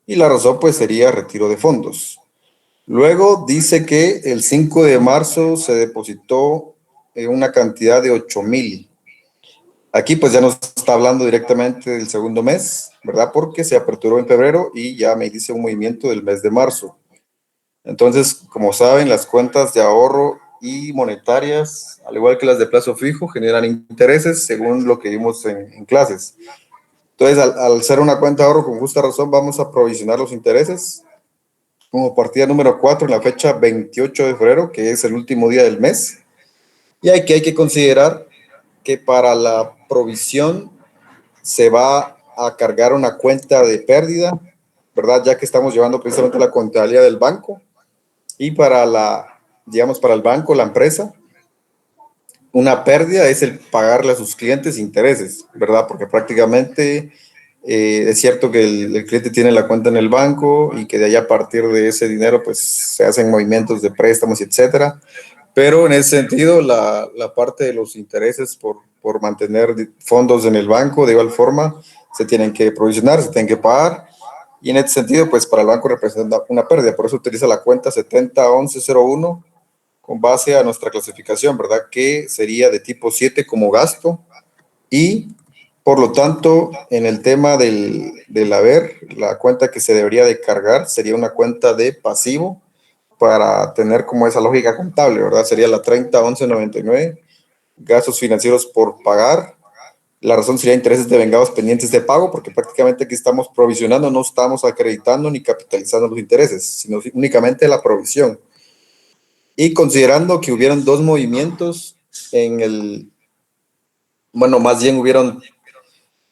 y la razón pues sería retiro de fondos. Luego dice que el 5 de marzo se depositó una cantidad de 8,000. Aquí pues ya nos está hablando directamente del segundo mes, ¿verdad? Porque se aperturó en febrero y ya me dice un movimiento del mes de marzo. Entonces, como saben, las cuentas de ahorro y monetarias, al igual que las de plazo fijo, generan intereses según lo que vimos en clases. Entonces, al ser una cuenta de ahorro con justa razón, vamos a provisionar los intereses como partida número 4 en la fecha 28 de febrero, que es el último día del mes. Y hay que considerar que para la provisión se va a cargar una cuenta de pérdida, ¿verdad? Ya que estamos llevando precisamente la contabilidad del banco. Y para digamos, para el banco, la empresa, una pérdida es el pagarle a sus clientes intereses, ¿verdad? Porque prácticamente es cierto que el cliente tiene la cuenta en el banco y que de ahí a partir de ese dinero pues se hacen movimientos de préstamos, etcétera. Pero en ese sentido, la parte de los intereses por mantener fondos en el banco, de igual forma, se tienen que provisionar, se tienen que pagar. Y en ese sentido, pues para el banco representa una pérdida. Por eso utiliza la cuenta 701101 con base a nuestra clasificación, ¿verdad? Que sería de tipo 7 como gasto. Y por lo tanto, en el tema del haber, la cuenta que se debería de cargar sería una cuenta de pasivo para tener como esa lógica contable, ¿verdad? Sería la 301199, gastos financieros por pagar. La razón sería intereses devengados pendientes de pago, porque prácticamente aquí estamos provisionando, no estamos acreditando ni capitalizando los intereses, sino únicamente la provisión. Y considerando que hubieron dos movimientos bueno, más bien hubieron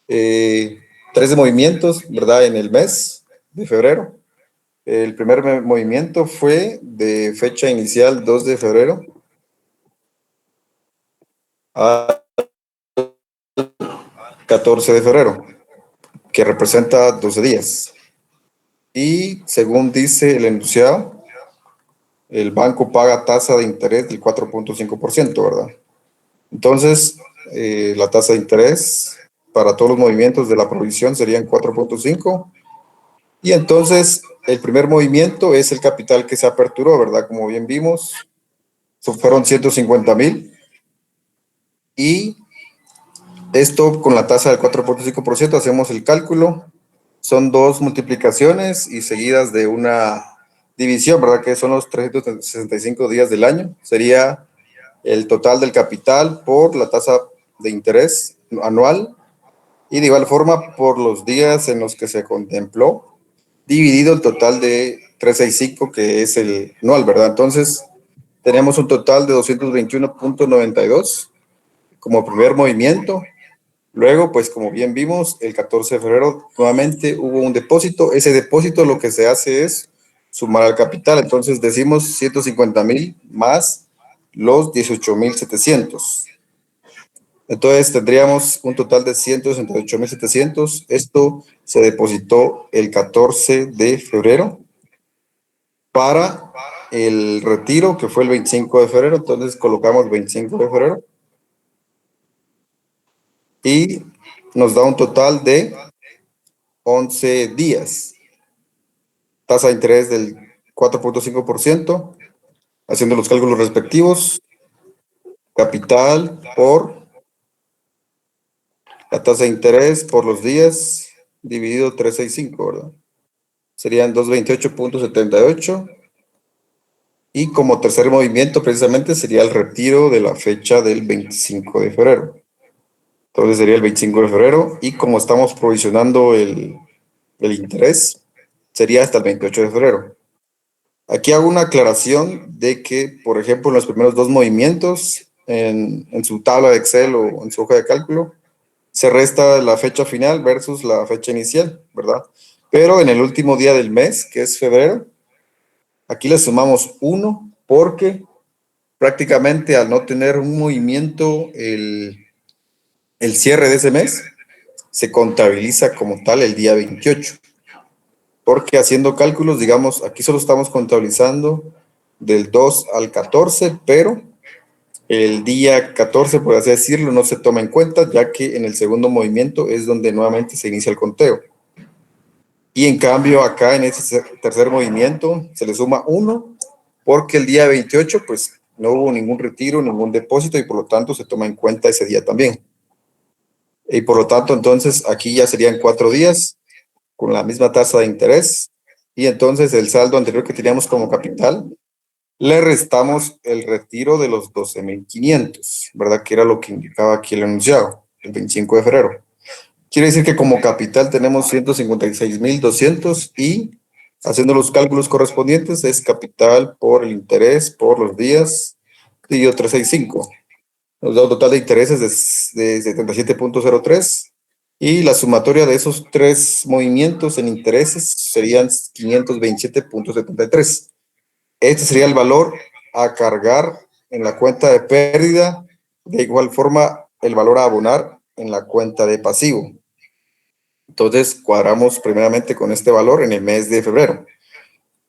13 movimientos, ¿verdad? En el mes de febrero. El primer movimiento fue de fecha inicial 2 de febrero a 14 de febrero, que representa 12 días. Y según dice el enunciado, el banco paga tasa de interés del 4,5%, ¿verdad? Entonces, la tasa de interés para todos los movimientos de la provisión serían 4,5. Y entonces, el primer movimiento es el capital que se aperturó, ¿verdad? Como bien vimos, fueron 150,000. Y esto con la tasa del 4,5%, hacemos el cálculo. Son dos multiplicaciones y seguidas de una división, ¿verdad? Que son los 365 días del año. Sería el total del capital por la tasa de interés anual y de igual forma por los días en los que se contempló, dividido el total de 365, que es el anual, ¿verdad? Entonces, tenemos un total de 221,92 como primer movimiento. Luego, pues como bien vimos, el 14 de febrero nuevamente hubo un depósito. Ese depósito lo que se hace es sumar al capital. Entonces decimos 150,000 más los 18,700. Entonces tendríamos un total de 168,700. Esto se depositó el 14 de febrero para el retiro, que fue el 25 de febrero. Entonces colocamos 25 de febrero y nos da un total de 11 días. Tasa de interés del 4,5%, haciendo los cálculos respectivos. Capital por la tasa de interés por los días dividido 365, ¿verdad? Serían 228,78. Y como tercer movimiento, precisamente, sería el retiro de la fecha del 25 de febrero. Entonces sería el 25 de febrero. Y como estamos provisionando el interés, sería hasta el 28 de febrero. Aquí hago una aclaración de que, por ejemplo, en los primeros dos movimientos, en su tabla de Excel o en su hoja de cálculo, se resta la fecha final versus la fecha inicial, ¿verdad? Pero en el último día del mes, que es febrero, aquí le sumamos 1 porque prácticamente al no tener un movimiento el cierre de ese mes, se contabiliza como tal el día 28. Porque haciendo cálculos, digamos, aquí solo estamos contabilizando del 2 al 14, pero el día 14, por así decirlo, no se toma en cuenta, ya que en el segundo movimiento es donde nuevamente se inicia el conteo. Y en cambio acá en este tercer movimiento se le suma 1 porque el día 28 pues no hubo ningún retiro, ningún depósito y por lo tanto se toma en cuenta ese día también. Y por lo tanto entonces aquí ya serían 4 días con la misma tasa de interés y entonces el saldo anterior que teníamos como capital le restamos el retiro de los 12.500, ¿verdad? Que era lo que indicaba aquí el enunciado, el 25 de febrero. Quiere decir que como capital tenemos 156.200 y haciendo los cálculos correspondientes es capital por el interés, por los días y 365. Nos da un total de intereses de 77.03 y la sumatoria de esos tres movimientos en intereses serían 527.73. Este sería el valor a cargar en la cuenta de pérdida. De igual forma, el valor a abonar en la cuenta de pasivo. Entonces, cuadramos primeramente con este valor en el mes de febrero.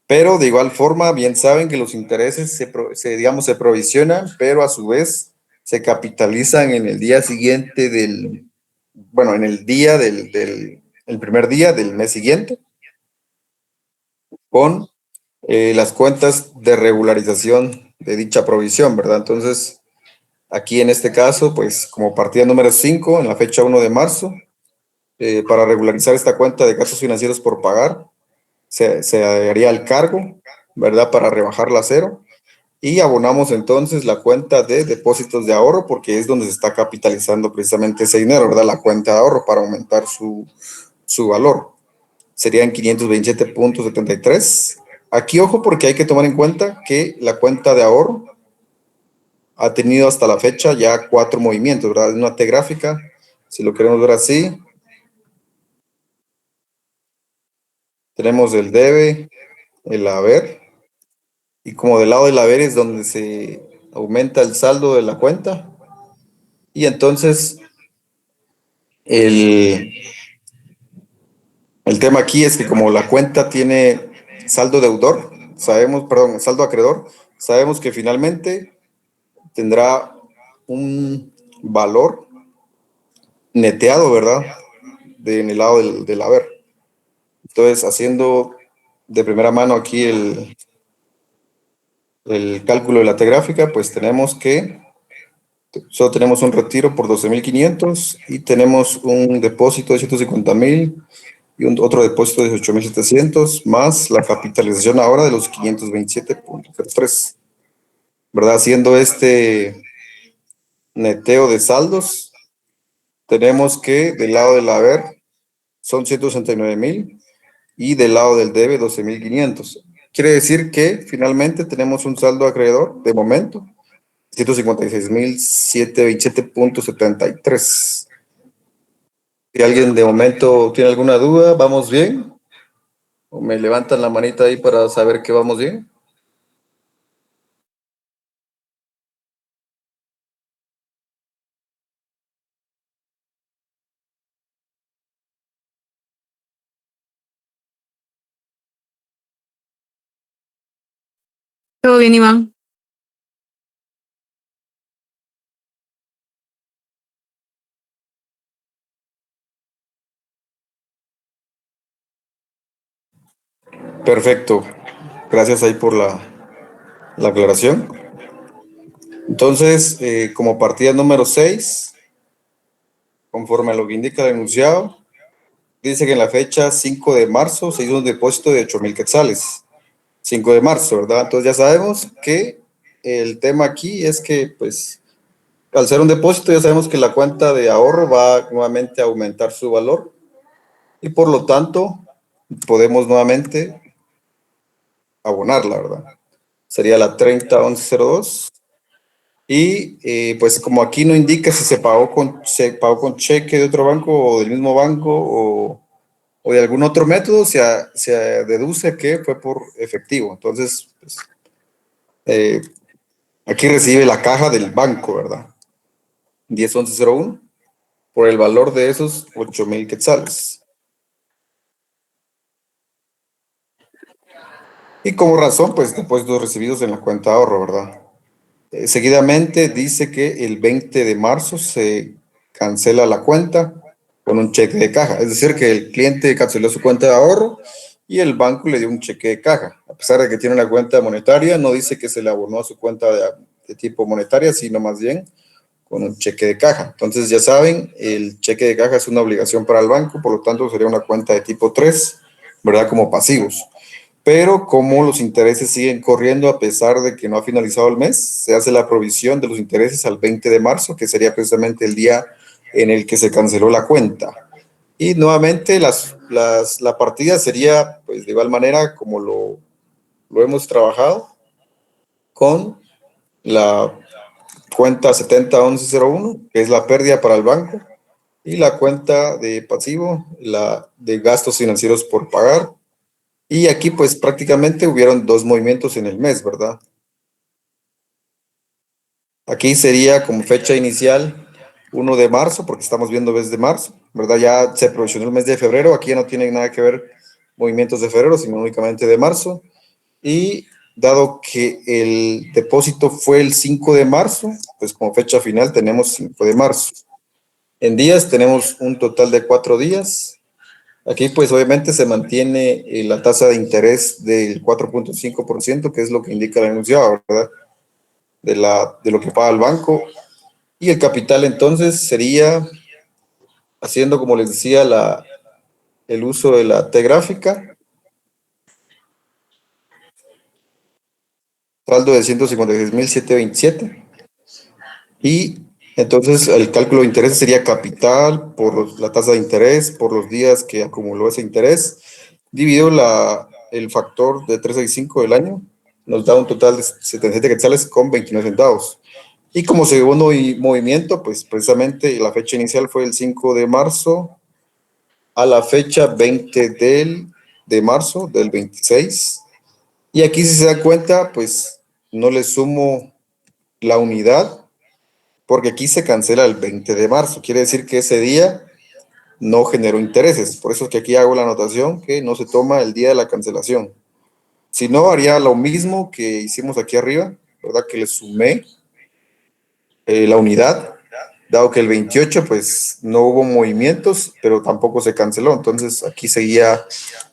Pero de igual forma, bien saben que los intereses digamos, se provisionan, pero a su vez se capitalizan en el día siguiente bueno, en el día el primer día del mes siguiente, con las cuentas de regularización de dicha provisión, ¿verdad? Entonces, aquí en este caso, pues como partida número 5, en la fecha 1 de marzo, para regularizar esta cuenta de gastos financieros por pagar, se haría el cargo, ¿verdad? Para rebajarla a cero. Y abonamos entonces la cuenta de depósitos de ahorro, porque es donde se está capitalizando precisamente ese dinero, ¿verdad? La cuenta de ahorro para aumentar su valor. Serían 527.73. Aquí, ojo, porque hay que tomar en cuenta que la cuenta de ahorro ha tenido hasta la fecha ya 4 movimientos, ¿verdad? En una T gráfica, si lo queremos ver así, tenemos el debe, el haber, y como del lado del haber es donde se aumenta el saldo de la cuenta, y entonces el, el tema aquí es que como la cuenta tiene saldo deudor, saldo acreedor, sabemos que finalmente tendrá un valor neteado, ¿verdad? En el lado del haber. Entonces, haciendo de primera mano aquí el cálculo de la T gráfica, pues tenemos que solo tenemos un retiro por 12.500 y tenemos un depósito de 150.000 y otro depósito de 8.700 más la capitalización ahora de los 527.03, ¿verdad? Haciendo este neteo de saldos, tenemos que del lado del haber son 169.000 y del lado del debe 12.500. Quiere decir que finalmente tenemos un saldo acreedor de momento 156.727.73. Si alguien de momento tiene alguna duda, ¿vamos bien? ¿O me levantan la manita ahí para saber que vamos bien? Todo bien, Iván. Perfecto. Gracias ahí por la aclaración. Entonces, como partida número 6, conforme a lo que indica el enunciado, dice que en la fecha 5 de marzo se hizo un depósito de 8.000 quetzales. 5 de marzo, ¿verdad? Entonces ya sabemos que el tema aquí es que, pues, al ser un depósito ya sabemos que la cuenta de ahorro va nuevamente a aumentar su valor y por lo tanto podemos nuevamente abonarla, ¿verdad? Sería la 30.1102 y pues como aquí no indica si se pagó con cheque de otro banco o del mismo banco o de algún otro método, se deduce que fue por efectivo. Entonces, pues, eh, aquí recibe la caja del banco, ¿verdad? 10.1101 por el valor de esos 8.000 quetzales. Y como razón, pues depósitos recibidos en la cuenta de ahorro, ¿verdad? Seguidamente dice que el 20 de marzo se cancela la cuenta con un cheque de caja. Es decir, que el cliente canceló su cuenta de ahorro y el banco le dio un cheque de caja. A pesar de que tiene una cuenta monetaria, no dice que se le abonó a su cuenta de tipo monetaria, sino más bien con un cheque de caja. Entonces, ya saben, el cheque de caja es una obligación para el banco, por lo tanto, sería una cuenta de tipo 3, ¿verdad? Como pasivos. Pero como los intereses siguen corriendo a pesar de que no ha finalizado el mes, se hace la provisión de los intereses al 20 de marzo, que sería precisamente el día en el que se canceló la cuenta. Y nuevamente la partida sería pues de igual manera como lo hemos trabajado con la cuenta 701101, que es la pérdida para el banco, y la cuenta de pasivo, la de gastos financieros por pagar. Y aquí pues prácticamente hubieron dos movimientos en el mes, ¿verdad? Aquí sería como fecha inicial 1 de marzo, porque estamos viendo mes de marzo, ¿verdad? Ya se provisionó el mes de febrero, aquí ya no tienen nada que ver movimientos de febrero, sino únicamente de marzo. Y dado que el depósito fue el 5 de marzo, pues como fecha final tenemos 5 de marzo. En días tenemos un total de 4 días. Aquí pues obviamente se mantiene la tasa de interés del 4.5%, que es lo que indica el enunciado, ¿verdad? De lo que paga el banco. Y el capital entonces sería, haciendo como les decía, el uso de la T gráfica, saldo de 156.727. Y entonces el cálculo de interés sería capital por la tasa de interés, por los días que acumuló ese interés, dividido el factor de 365 del año, nos da un total de 77 quetzales con 29 centavos. Y como segundo movimiento, pues precisamente la fecha inicial fue el 5 de marzo a la fecha 20 de marzo del 26. Y aquí si se da cuenta, pues no le sumo la unidad, porque aquí se cancela el 20 de marzo. Quiere decir que ese día no generó intereses. Por eso es que aquí hago la anotación que no se toma el día de la cancelación. Si no, haría lo mismo que hicimos aquí arriba, ¿verdad? Que le sumé la unidad, dado que el 28 pues no hubo movimientos, pero tampoco se canceló. Entonces aquí seguía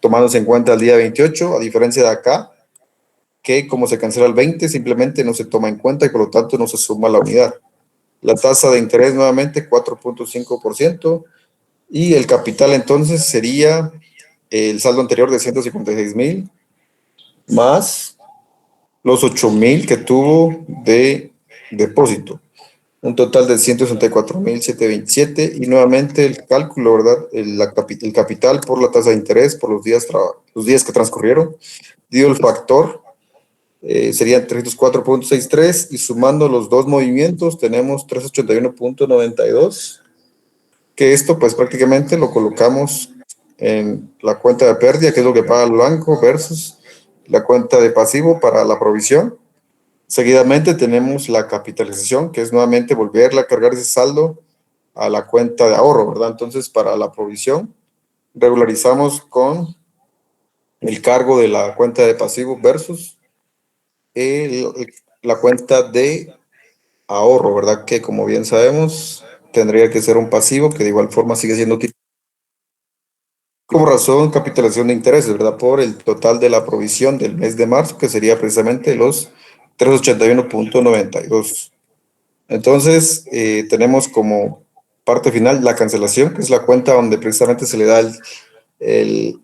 tomándose en cuenta el día 28, a diferencia de acá, que como se cancela el 20, simplemente no se toma en cuenta y por lo tanto no se suma la unidad. La tasa de interés nuevamente 4.5% y el capital entonces sería el saldo anterior de 156.000 más los 8.000 que tuvo de depósito. Un total de 164.727 y nuevamente el cálculo, ¿verdad? El capital por la tasa de interés por los días que transcurrieron, dio el factor, serían 304.63 y sumando los dos movimientos tenemos 381.92, que esto pues prácticamente lo colocamos en la cuenta de pérdida, que es lo que paga el banco, versus la cuenta de pasivo para la provisión. Seguidamente tenemos la capitalización, que es nuevamente volverle a cargar ese saldo a la cuenta de ahorro, ¿verdad? Entonces, para la provisión, regularizamos con el cargo de la cuenta de pasivo versus el- la cuenta de ahorro, ¿verdad? Que como bien sabemos, tendría que ser un pasivo, que de igual forma sigue siendo como razón capitalización de intereses, ¿verdad? Por el total de la provisión del mes de marzo, que sería precisamente los 381.92. Entonces, tenemos como parte final la cancelación, que es la cuenta donde precisamente se le da el-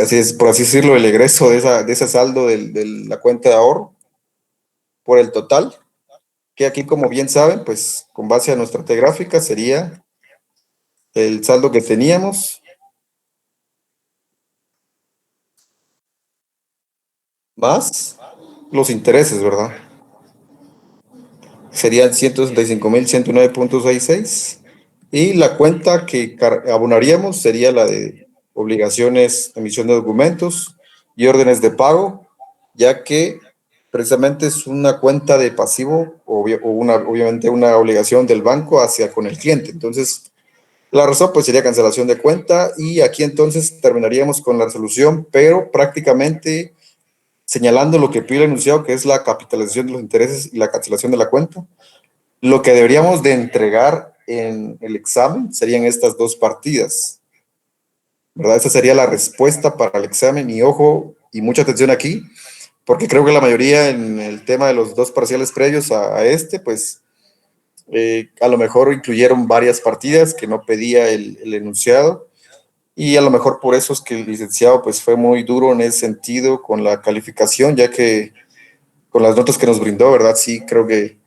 así es, por así decirlo, el egreso de ese saldo de la cuenta de ahorro por el total, que aquí, como bien saben, pues con base a nuestra T gráfica sería el saldo que teníamos más los intereses, ¿verdad? Serían 165.109.66 y la cuenta que abonaríamos sería la de obligaciones, emisión de documentos y órdenes de pago, ya que precisamente es una cuenta de pasivo obviamente una obligación del banco hacia con el cliente. Entonces, la razón pues sería cancelación de cuenta y aquí entonces terminaríamos con la resolución, pero prácticamente señalando lo que pide el enunciado, que es la capitalización de los intereses y la cancelación de la cuenta. Lo que deberíamos de entregar en el examen serían estas dos partidas, ¿verdad? Esa sería la respuesta para el examen y ojo, y mucha atención aquí, porque creo que la mayoría en el tema de los dos parciales previos a este, pues a lo mejor incluyeron varias partidas que no pedía el enunciado y a lo mejor por eso es que el licenciado pues fue muy duro en ese sentido con la calificación, ya que con las notas que nos brindó, ¿verdad? Sí, creo que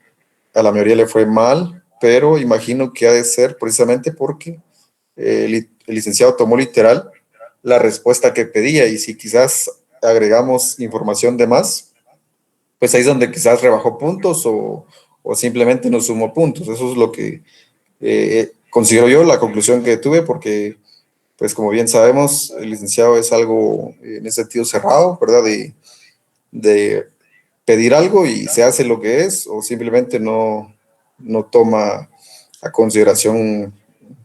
a la mayoría le fue mal, pero imagino que ha de ser precisamente porque el licenciado tomó literal la respuesta que pedía y si quizás agregamos información de más, pues ahí es donde quizás rebajó puntos o simplemente no sumó puntos. Eso es lo que considero yo la conclusión que tuve porque, pues como bien sabemos, el licenciado es algo en ese sentido cerrado, ¿verdad? De pedir algo y se hace lo que es o simplemente no toma a consideración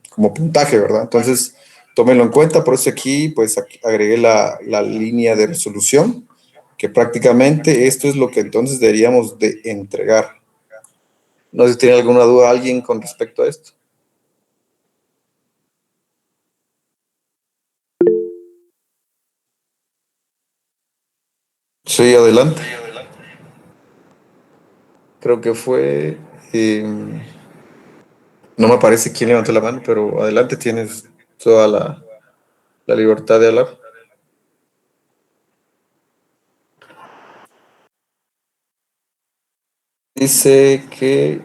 como puntaje, ¿verdad? Entonces, tómenlo en cuenta, por eso aquí pues aquí agregué la línea de resolución, que prácticamente esto es lo que entonces deberíamos de entregar. No sé si tiene alguna duda alguien con respecto a esto. Sí, adelante. Creo que fue, no me aparece quién levantó la mano, pero adelante tienes toda la libertad de hablar. Dice que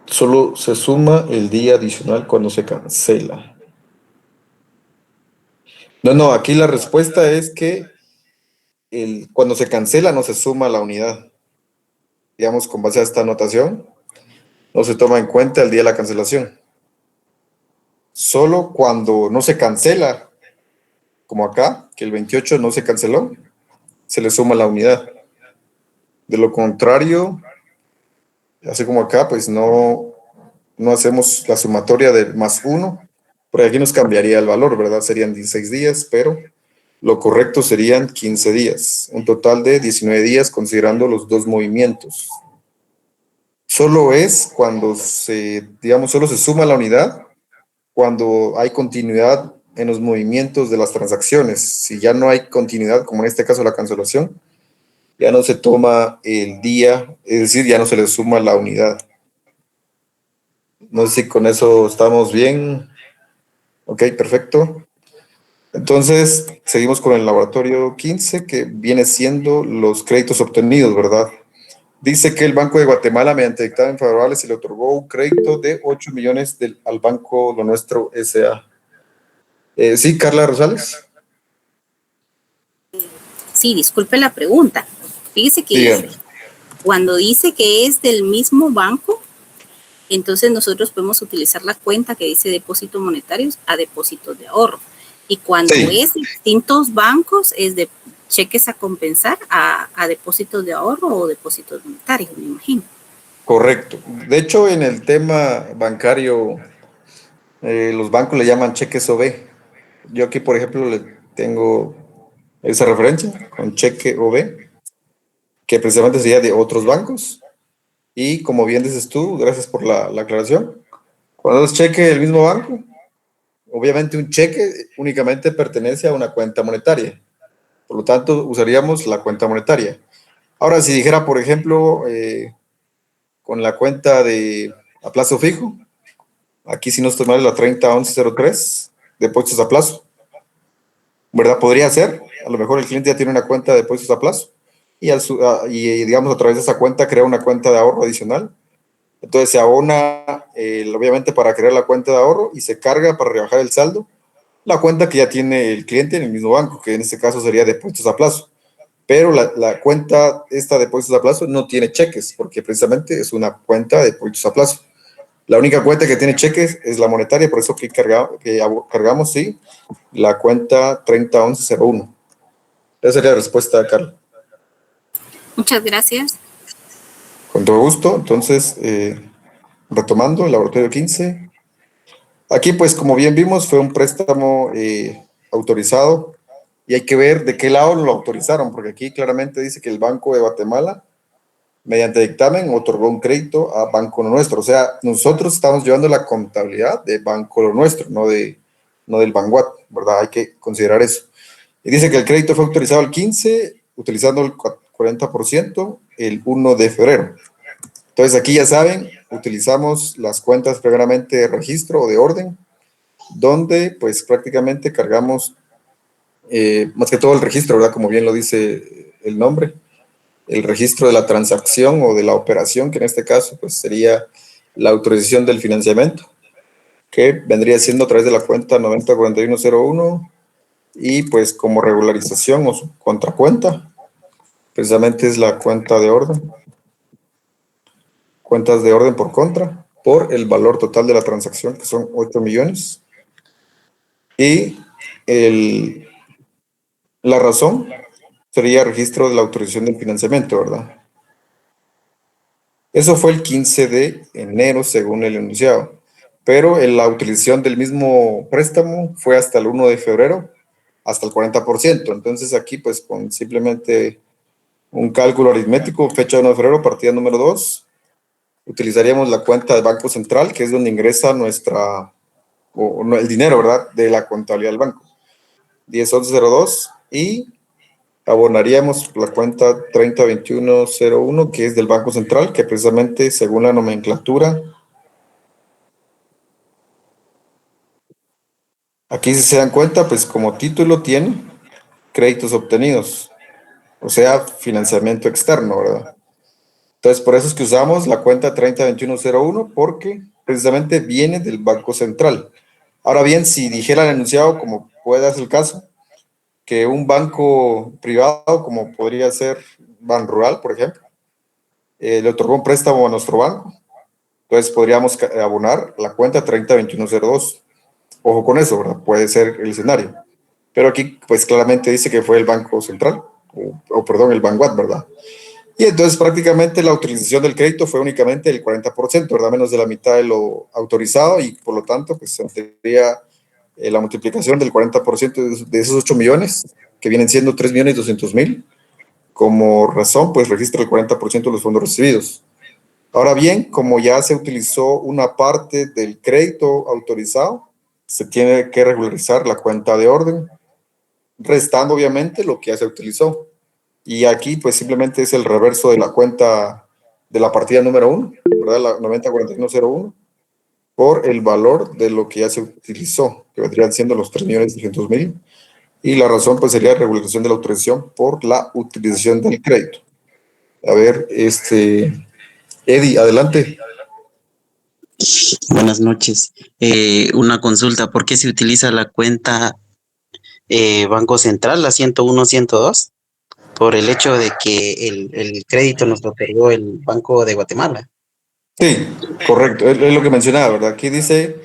solo se suma el día adicional cuando se cancela. No, no, aquí la respuesta es que cuando se cancela no se suma la unidad. Digamos, con base a esta anotación, no se toma en cuenta el día de la cancelación. Solo cuando no se cancela, como acá, que el 28 no se canceló, se le suma la unidad. De lo contrario, así como acá, pues no hacemos la sumatoria del más uno, porque aquí nos cambiaría el valor, ¿verdad? Serían 16 días, pero lo correcto serían 15 días, un total de 19 días considerando los dos movimientos. Solo es cuando digamos, solo se suma la unidad cuando hay continuidad en los movimientos de las transacciones. Si ya no hay continuidad, como en este caso la cancelación, ya no se toma el día, es decir, ya no se le suma la unidad. No sé si con eso estamos bien. Ok, perfecto. Entonces, seguimos con el laboratorio 15, que viene siendo los créditos obtenidos, ¿verdad? Dice que el Banco de Guatemala, mediante dictamen favorable, se le otorgó un crédito de 8 millones al Banco Lo Nuestro S.A. Sí, Carla Rosales. Sí, disculpe la pregunta. Fíjese que Dígame. cuando dice que es del mismo banco, entonces nosotros podemos utilizar la cuenta que dice depósitos monetarios a depósitos de ahorro. Y cuando Sí, es de distintos bancos, es de cheques a compensar a depósitos de ahorro o depósitos monetarios, me imagino. correcto. De hecho, en el tema bancario, los bancos le llaman cheques OB. Yo aquí, por ejemplo, le tengo esa referencia con cheque OB, que precisamente sería de otros bancos. Y como bien dices tú, gracias por la aclaración, cuando es cheque del mismo banco, obviamente un cheque únicamente pertenece a una cuenta monetaria. Por lo tanto, usaríamos la cuenta monetaria. Ahora, si dijera, por ejemplo, con la cuenta a plazo fijo, aquí si no estoy mal, la 301103, depósitos a plazo, ¿verdad? Podría ser, a lo mejor el cliente ya tiene una cuenta de depósitos a plazo y digamos, a través de esa cuenta crea una cuenta de ahorro adicional. Entonces se abona, obviamente, para crear la cuenta de ahorro y se carga para rebajar el saldo la cuenta que ya tiene el cliente en el mismo banco, que en este caso sería depósitos a plazo. Pero la cuenta esta de depósitos a plazo no tiene cheques, porque precisamente es una cuenta de depósitos a plazo. La única cuenta que tiene cheques es la monetaria, por eso que cargamos, sí, la cuenta 301101. Esa sería la respuesta, Carla. Muchas gracias. Con todo gusto. Entonces, retomando el laboratorio 15. Aquí, pues, como bien vimos, fue un préstamo autorizado y hay que ver de qué lado lo autorizaron, porque aquí claramente dice que el Banco de Guatemala mediante dictamen, otorgó un crédito a Banco Lo Nuestro. O sea, nosotros estamos llevando la contabilidad de Banco Lo Nuestro, no del Banguat, ¿verdad? Hay que considerar eso. Y dice que el crédito fue autorizado el 15, utilizando el 40% el 1 de febrero. Entonces, aquí ya saben, utilizamos las cuentas previamente de registro o de orden, donde pues prácticamente cargamos más que todo el registro, ¿verdad? Como bien lo dice el nombre, el registro de la transacción o de la operación, que en este caso pues sería la autorización del financiamiento, que vendría siendo a través de la cuenta 904101 y pues como regularización o su contracuenta, precisamente es la cuenta de orden, cuentas de orden por contra, por el valor total de la transacción, que son 8 millones. Y la razón sería registro de la autorización del financiamiento, ¿verdad? Eso fue el 15 de enero, según el enunciado. Pero la utilización del mismo préstamo fue hasta el 1 de febrero, hasta el 40%. Entonces aquí, pues con simplemente un cálculo aritmético, fecha 1 de febrero, partida número 2, utilizaríamos la cuenta de Banco Central, que es donde ingresa el dinero, ¿verdad?, de la contabilidad del banco. 101102 y abonaríamos la cuenta 302101, que es del Banco Central, que precisamente según la nomenclatura, aquí si se dan cuenta, pues como título tiene créditos obtenidos, o sea, financiamiento externo, ¿verdad? Entonces, por eso es que usamos la cuenta 302101, porque precisamente viene del Banco Central. Ahora bien, si dijera el enunciado, como puede ser el caso, que un banco privado, como podría ser Banrural, por ejemplo, le otorgó un préstamo a nuestro banco, entonces podríamos abonar la cuenta 302102. Ojo con eso, ¿verdad? Puede ser el escenario. Pero aquí, pues claramente dice que fue el Banco Central, perdón, el Banguat, ¿verdad? Y entonces prácticamente la utilización del crédito fue únicamente el 40%, ¿verdad? Menos de la mitad de lo autorizado y por lo tanto, pues tendría la multiplicación del 40% de esos 8 millones, que vienen siendo 3.200.000, como razón, pues registra el 40% de los fondos recibidos. Ahora bien, como ya se utilizó una parte del crédito autorizado, se tiene que regularizar la cuenta de orden, restando obviamente lo que ya se utilizó. Y aquí pues simplemente es el reverso de la cuenta de la partida número 1, ¿verdad? La 904101, por el valor de lo que ya se utilizó, que vendrían siendo los 3.200.000. Y la razón pues sería regularización de la autorización por la utilización del crédito. A ver, Eddie, adelante. Buenas noches. Una consulta, ¿por qué se utiliza la cuenta Banco Central, la 101-102? Por el hecho de que el crédito nos lo otorgó el Banco de Guatemala. Sí, correcto, es lo que mencionaba, ¿verdad? Aquí dice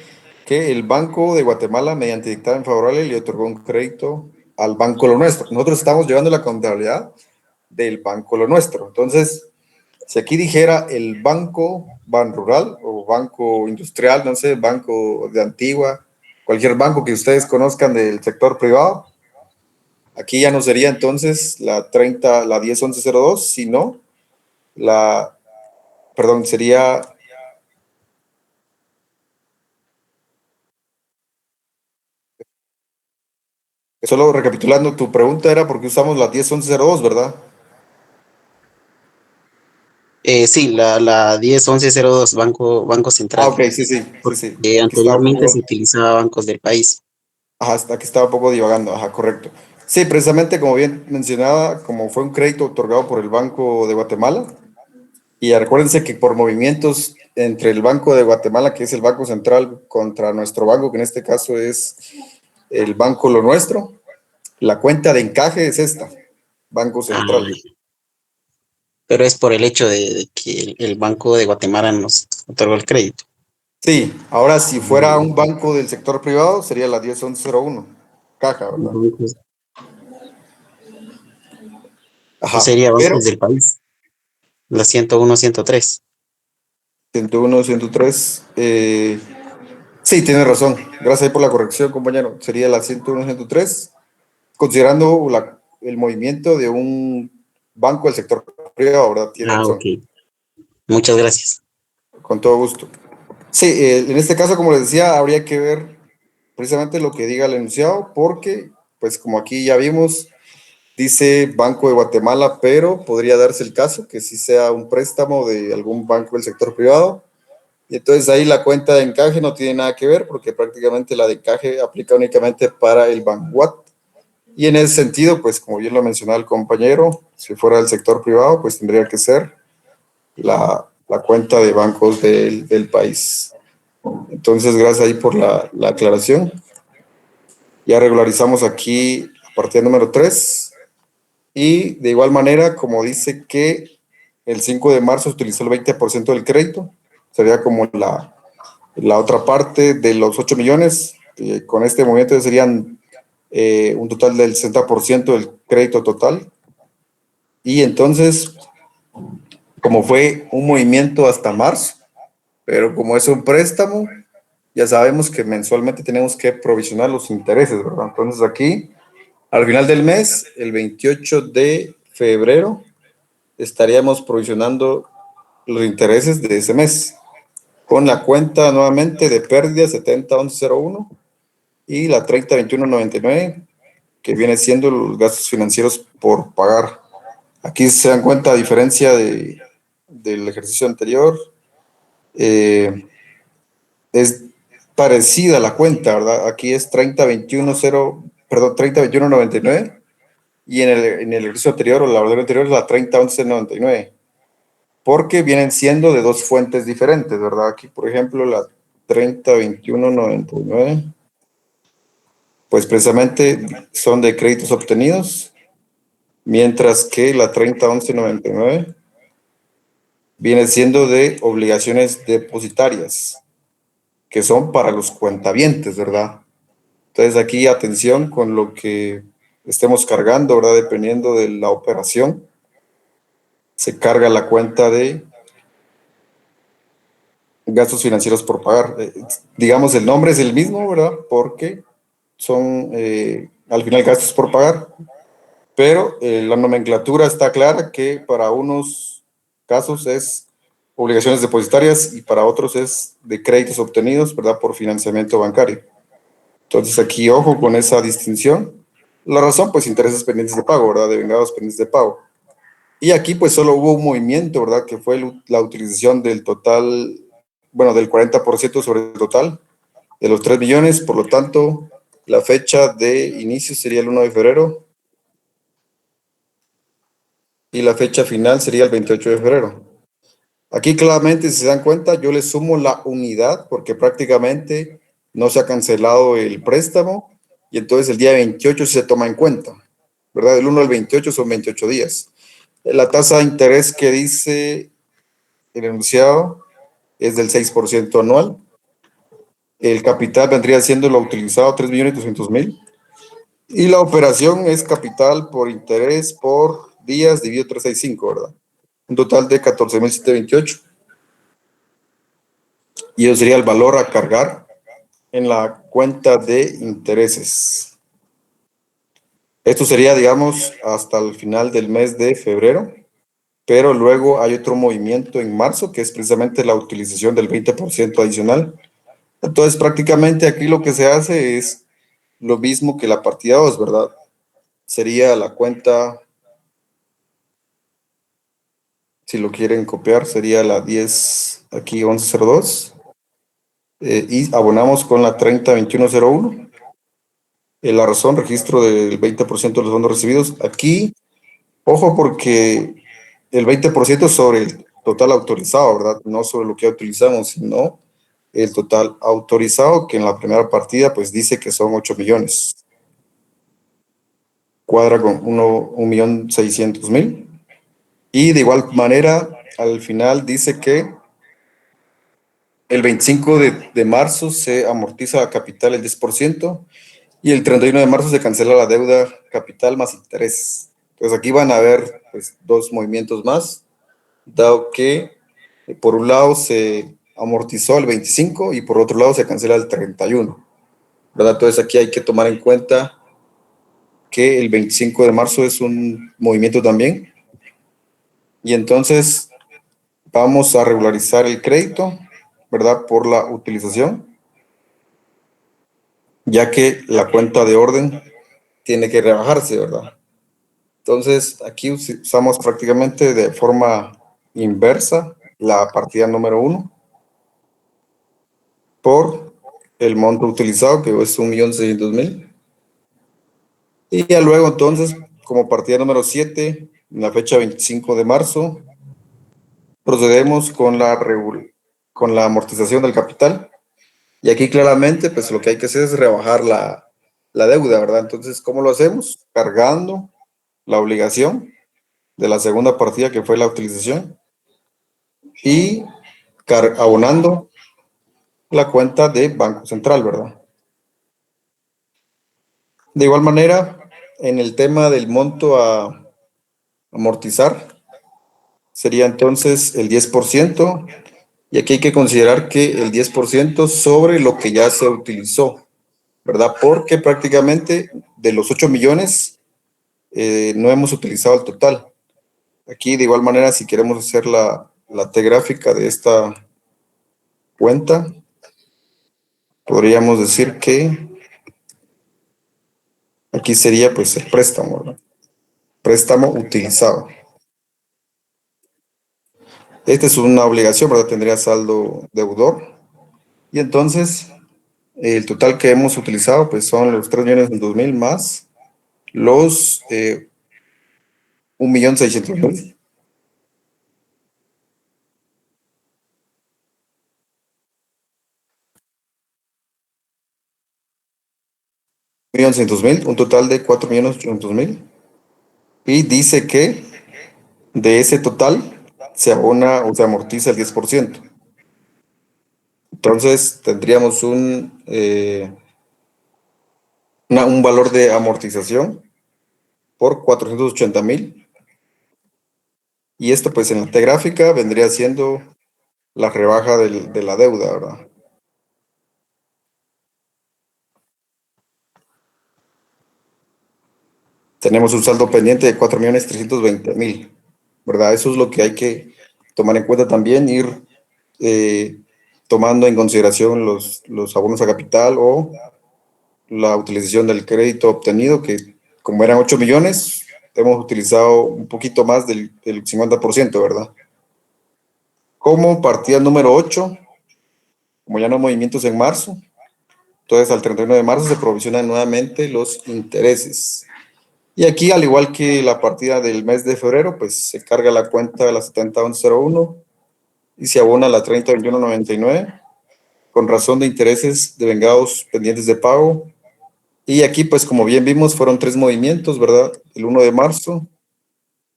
que el Banco de Guatemala, mediante dictamen favorable, le otorgó un crédito al Banco Lo Nuestro. Nosotros estamos llevando la contabilidad del Banco Lo Nuestro. Entonces, si aquí dijera el Banco Banrural o Banco Industrial, no sé, Banco de Antigua, cualquier banco que ustedes conozcan del sector privado, aquí ya no sería entonces la 101102, sino sería. Solo recapitulando, tu pregunta era por qué usamos la 101102, ¿verdad? Sí, la 10-11-02, Banco Ah, Central, ok, sí, sí, sí, sí. porque Aquí estaba un anteriormente se poco, utilizaba bancos del país. ajá, aquí estaba un poco divagando, ajá, correcto. Sí, precisamente como bien mencionaba, como fue un crédito otorgado por el Banco de Guatemala, y recuérdense que por movimientos entre el Banco de Guatemala, que es el Banco Central, contra nuestro banco, que en este caso es el Banco Lo Nuestro, la cuenta de encaje es esta, Banco Ah, Central. pero es por el hecho de que el Banco de Guatemala nos otorgó el crédito. Sí, ahora si fuera un Mm, banco del sector privado sería la 101101, caja, ¿verdad? bancos- Pues Ajá, sería pero bancos del país, la 101-103. 101, 103, sí, tiene razón. Gracias ahí por la corrección, compañero. Sería la 101, 103, considerando el movimiento de un banco del sector privado, ¿verdad? Tiene Ah, ok. razón. Muchas gracias. Con todo gusto. Sí, en este caso, como les decía, habría que ver precisamente lo que diga el enunciado, porque, pues como aquí ya vimos, dice Banco de Guatemala, pero podría darse el caso que sí sea un préstamo de algún banco del sector privado. Y entonces ahí la cuenta de encaje no tiene nada que ver, porque prácticamente la de encaje aplica únicamente para el Banwat. Y en ese sentido, pues como bien lo mencionaba el compañero, si fuera del sector privado, pues tendría que ser la cuenta de bancos del país. Entonces, gracias ahí por la aclaración. Ya regularizamos aquí a partir del número 3. Y de igual manera, como dice que el 5 de marzo se utilizó el 20% del crédito, sería como la otra parte de los 8 millones. Con este movimiento serían un total del 60% del crédito total. Y entonces, como fue un movimiento hasta marzo, pero como es un préstamo, ya sabemos que mensualmente tenemos que provisionar los intereses, ¿verdad? Entonces aquí, al final del mes, el 28 de febrero, estaríamos provisionando los intereses de ese mes con la cuenta nuevamente de pérdida 701101 y la 302199, que viene siendo los gastos financieros por pagar. Aquí se dan cuenta, a diferencia del ejercicio anterior, es parecida la cuenta, ¿verdad? Aquí es 302199 y en el ejercicio anterior o la orden anterior es la 301199, porque vienen siendo de dos fuentes diferentes, ¿verdad? Aquí, por ejemplo, la 302199, pues precisamente son de créditos obtenidos, mientras que la 301199 viene siendo de obligaciones depositarias, que son para los cuentavientes, ¿verdad? Entonces aquí atención con lo que estemos cargando, ¿verdad? Dependiendo de la operación, se carga la cuenta de gastos financieros por pagar. Digamos, el nombre es el mismo, ¿verdad? Porque son al final gastos por pagar, pero la nomenclatura está clara que para unos casos es obligaciones depositarias y para otros es de créditos obtenidos, ¿verdad? Por financiamiento bancario. Entonces aquí ojo con esa distinción. La razón, pues intereses pendientes de pago, ¿verdad? Devengados pendientes de pago. Y aquí pues solo hubo un movimiento, ¿verdad? Que fue la utilización del total, bueno, del 40% sobre el total de los 3 millones. Por lo tanto, la fecha de inicio sería el 1 de febrero y la fecha final sería el 28 de febrero. Aquí claramente, si se dan cuenta, yo le sumo la unidad porque prácticamente no se ha cancelado el préstamo y entonces el día 28 se toma en cuenta, ¿verdad? Del 1 al 28 son 28 días. La tasa de interés que dice el enunciado es del 6% anual. El capital vendría siendo lo utilizado 3.200.000 y la operación es capital por interés por días dividido 365, ¿verdad? Un total de 14.728. Y eso sería el valor a cargar en la cuenta de intereses. Esto sería, digamos, hasta el final del mes de febrero, pero luego hay otro movimiento en marzo, que es precisamente la utilización del 20% adicional. Entonces, prácticamente aquí lo que se hace es lo mismo que la partida 2, ¿verdad? Sería la cuenta, si lo quieren copiar, sería la 10, aquí 1102, y abonamos con la 302101. La razón, registro del 20% de los fondos recibidos. Aquí, ojo, porque el 20% es sobre el total autorizado, ¿verdad? No sobre lo que ya utilizamos, sino el total autorizado, que en la primera partida, pues dice que son 8 millones. Cuadra con 1.600.000. Y de igual manera, al final dice que el 25 de marzo se amortiza a capital el 10%. Y el 31 de marzo se cancela la deuda capital más interés. Entonces aquí van a haber pues, dos movimientos más, dado que por un lado se amortizó el 25 y por otro lado se cancela el 31, ¿verdad? Entonces aquí hay que tomar en cuenta que el 25 de marzo es un movimiento también. Y entonces vamos a regularizar el crédito, ¿verdad? Por la utilización, ya que la cuenta de orden tiene que rebajarse, ¿verdad? Entonces, aquí usamos prácticamente de forma inversa la partida número 1 por el monto utilizado, que es 1.600.000. Y ya luego, entonces, como partida número 7, en la fecha 25 de marzo, procedemos con con la amortización del capital. Y aquí claramente, pues lo que hay que hacer es rebajar la deuda, ¿verdad? Entonces, ¿cómo lo hacemos? Cargando la obligación de la segunda partida, que fue la utilización, y abonando la cuenta de Banco Central, ¿verdad? De igual manera, en el tema del monto a amortizar, sería entonces el 10%, y aquí hay que considerar que el 10% sobre lo que ya se utilizó, ¿verdad? Porque prácticamente de los 8 millones no hemos utilizado el total. Aquí, de igual manera, si queremos hacer la T gráfica de esta cuenta, podríamos decir que aquí sería pues el préstamo, ¿verdad? Préstamo utilizado. Esta es una obligación, ¿verdad? Tendría saldo deudor. Y entonces, el total que hemos utilizado, pues son los 3.200.000 más los 1.600.000. 1.600.000, un total de 4.800.000. Y dice que de ese total se abona o se amortiza el 10%. Entonces tendríamos un valor de amortización por 480.000. Y esto pues en la T gráfica vendría siendo la rebaja de la deuda, ¿verdad? Tenemos un saldo pendiente de 4.320.000, ¿verdad? Eso es lo que hay que tomar en cuenta también, ir tomando en consideración los abonos a capital o la utilización del crédito obtenido, que como eran 8 millones, hemos utilizado un poquito más del 50%, ¿verdad? Como partida número 8, como ya no hay movimientos en marzo, entonces al 31 de marzo se provisionan nuevamente los intereses. Y aquí, al igual que la partida del mes de febrero, pues se carga la cuenta de la 70.1101 y se abona la 30.2199 con razón de intereses devengados pendientes de pago. Y aquí, pues como bien vimos, fueron 3 movimientos, ¿verdad? El 1 de marzo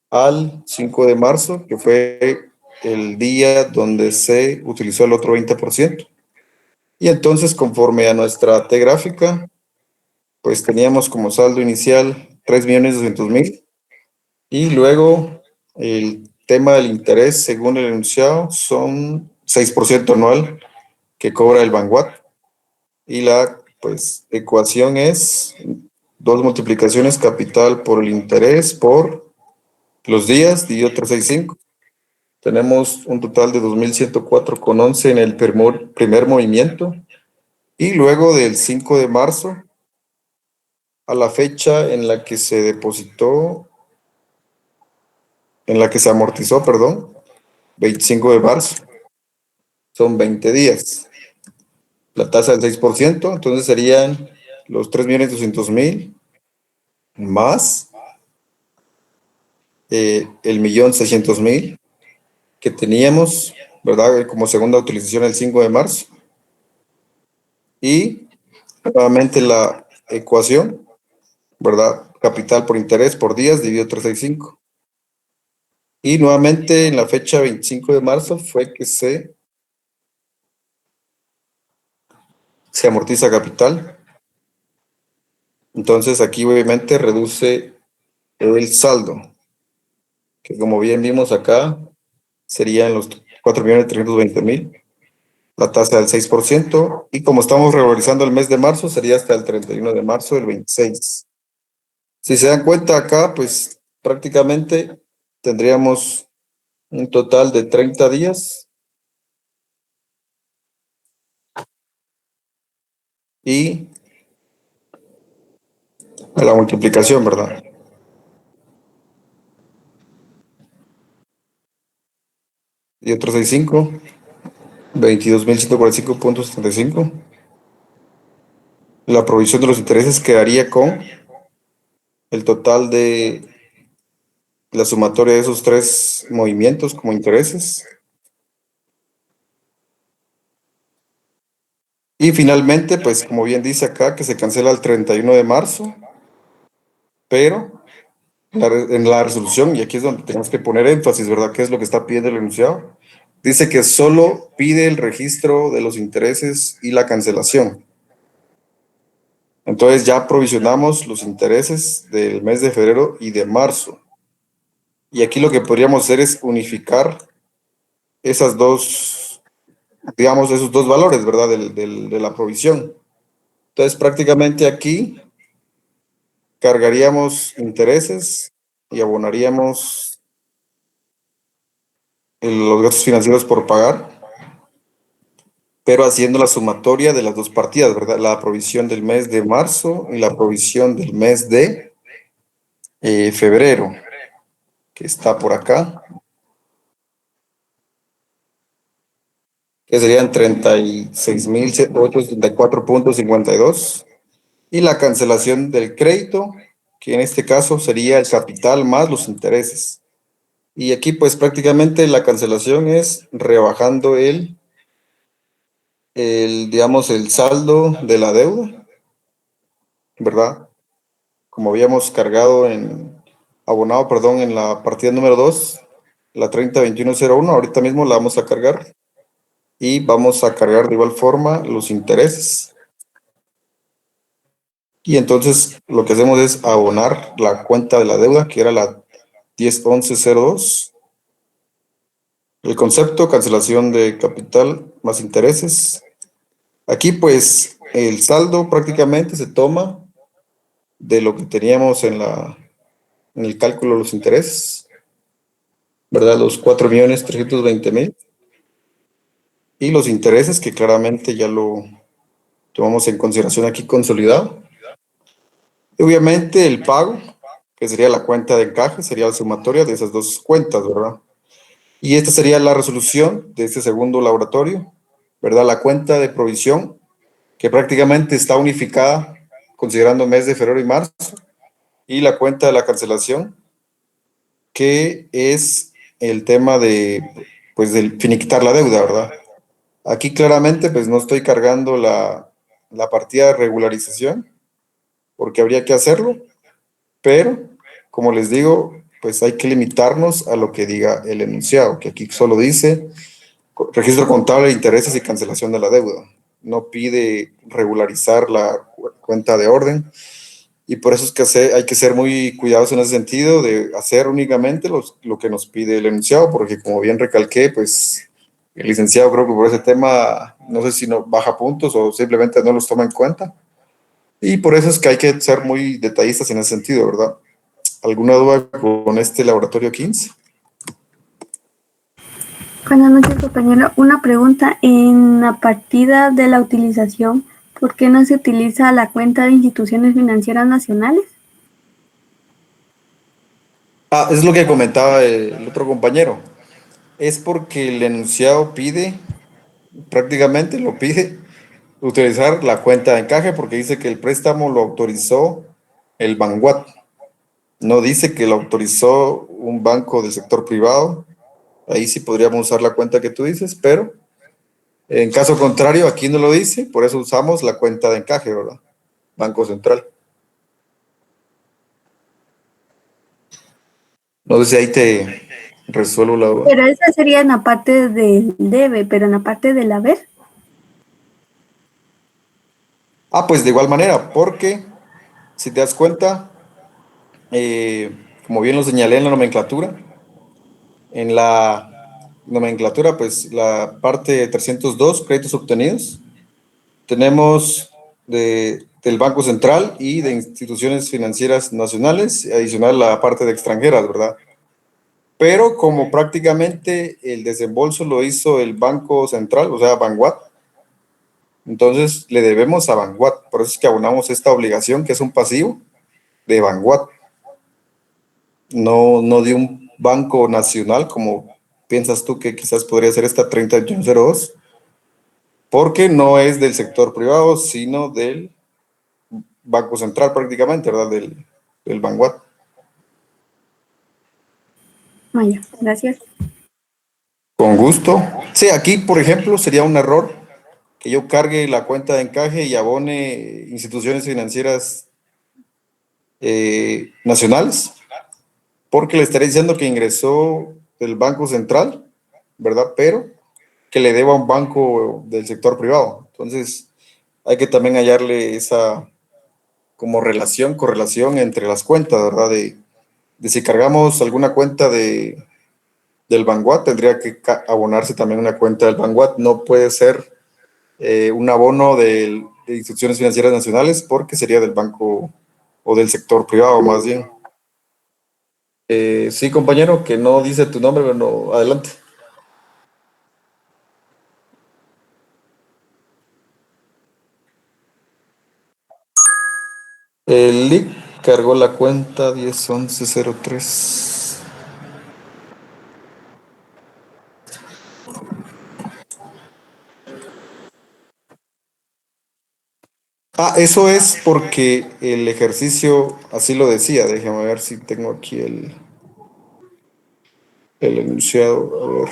al 5 de marzo, que fue el día donde se utilizó el otro 20%. Y entonces, conforme a nuestra T gráfica, pues teníamos como saldo inicial 3.200.000 y luego el tema del interés, según el enunciado, son 6% anual que cobra el Vanguard. Y la pues ecuación es 2 multiplicaciones capital por el interés por los días dividido 365. Tenemos un total de 2.104,11 en el primer movimiento. Y luego del 5 de marzo a la fecha en la que se depositó, en la que se amortizó, perdón, 25 de marzo, son 20 días. La tasa del 6%, entonces serían los 3.200.000 más el 1.600.000 que teníamos, ¿verdad? Como segunda utilización el 5 de marzo. Y nuevamente la ecuación, ¿verdad? Capital por interés por días dividido 365. Y nuevamente en la fecha 25 de marzo fue que se amortiza capital. Entonces aquí obviamente reduce el saldo, que como bien vimos acá, serían los 4.320.000, la tasa del 6%, y como estamos revalorizando el mes de marzo, sería hasta el 31 de marzo del 26. Si se dan cuenta acá, pues prácticamente tendríamos Un total de 30 días. Y a la multiplicación, ¿verdad? Y otro 65, 22.145.75. La provisión de los intereses quedaría con el total de la sumatoria de esos tres movimientos como intereses. Y finalmente, pues como bien dice acá, que se cancela el 31 de marzo, pero en la resolución, y aquí es donde tenemos que poner énfasis, ¿verdad? ¿Qué es lo que está pidiendo el enunciado? Dice que solo pide el registro de los intereses y la cancelación. Entonces ya provisionamos los intereses del mes de febrero y de marzo. Y aquí lo que podríamos hacer es unificar esas dos, digamos, esos dos valores, ¿verdad? De la provisión. Entonces prácticamente aquí cargaríamos intereses y abonaríamos los gastos financieros por pagar, pero haciendo la sumatoria de las dos partidas, ¿verdad? La provisión del mes de marzo y la provisión del mes de febrero, que está por acá, que serían 36.874.52, y la cancelación del crédito, que en este caso sería el capital más los intereses. Y aquí pues prácticamente la cancelación es rebajando digamos, el saldo de la deuda, ¿verdad? Como habíamos abonado, perdón, en la partida número 2, la 302101, ahorita mismo la vamos a cargar y vamos a cargar de igual forma los intereses. Y entonces lo que hacemos es abonar la cuenta de la deuda, que era la 101102. El concepto, cancelación de capital más intereses. Aquí pues el saldo prácticamente se toma de lo que teníamos en el cálculo de los intereses, ¿verdad? Los 4.320.000. Y los intereses que claramente ya lo tomamos en consideración aquí consolidado. Y obviamente el pago, que sería la cuenta de encaje, sería la sumatoria de esas dos cuentas, ¿verdad? Y esta sería la resolución de este segundo laboratorio, ¿verdad? La cuenta de provisión, que prácticamente está unificada considerando mes de febrero y marzo, y la cuenta de la cancelación, que es el tema pues, del finiquitar la deuda, ¿verdad? Aquí claramente, pues no estoy cargando la partida de regularización, porque habría que hacerlo, pero, como les digo, pues hay que limitarnos a lo que diga el enunciado, que aquí solo dice registro contable de intereses y cancelación de la deuda. No pide regularizar la cuenta de orden, y por eso es que hay que ser muy cuidadosos en ese sentido de hacer únicamente lo que nos pide el enunciado, porque como bien recalqué, pues el licenciado creo que por ese tema no sé si no baja puntos o simplemente no los toma en cuenta, y por eso es que hay que ser muy detallistas en ese sentido, ¿verdad? ¿Alguna duda con este laboratorio 15? Buenas noches, compañero. Una pregunta. En la partida de la utilización, ¿por qué no se utiliza la cuenta de instituciones financieras nacionales? Es lo que comentaba el otro compañero. Es porque el enunciado pide, prácticamente lo pide, utilizar la cuenta de encaje, porque dice que el préstamo lo autorizó el Banguat. No dice que lo autorizó un banco del sector privado. Ahí sí podríamos usar la cuenta que tú dices, pero en caso contrario, aquí no lo dice, por eso usamos la cuenta de encaje, ¿verdad? Banco Central. No sé si ahí te resuelvo la duda. Pero esa sería en la parte del debe, pero en la parte del haber. Pues de igual manera, porque si te das cuenta, como bien lo señalé en la nomenclatura, pues la parte 302, créditos obtenidos, tenemos del Banco Central y de instituciones financieras nacionales, adicional la parte de extranjeras, ¿verdad? pero como prácticamente el desembolso lo hizo el Banco Central, o sea, Banguat, entonces le debemos a Banguat, por eso es que abonamos esta obligación, que es un pasivo de Banguat, no de un banco nacional, como piensas tú que quizás podría ser esta 3102, porque no es del sector privado, sino del Banco Central prácticamente, ¿verdad? Del Banguat. Vaya, gracias. Con gusto. Sí, aquí, por ejemplo, sería un error que yo cargue la cuenta de encaje y abone instituciones financieras nacionales, porque le estaré diciendo que ingresó del Banco Central, ¿verdad? Pero que le deba a un banco del sector privado. Entonces, hay que también hallarle esa como relación, correlación entre las cuentas, ¿verdad? De si cargamos alguna cuenta del Banguat, tendría que abonarse también una cuenta del Banguat. No puede ser un abono de instituciones financieras nacionales porque sería del banco o del sector privado más bien. Sí, compañero, que no dice tu nombre, pero no, adelante. El LIC cargó la cuenta 101103. Ah, eso es porque el ejercicio así lo decía. Déjame ver si tengo aquí el enunciado. A ver.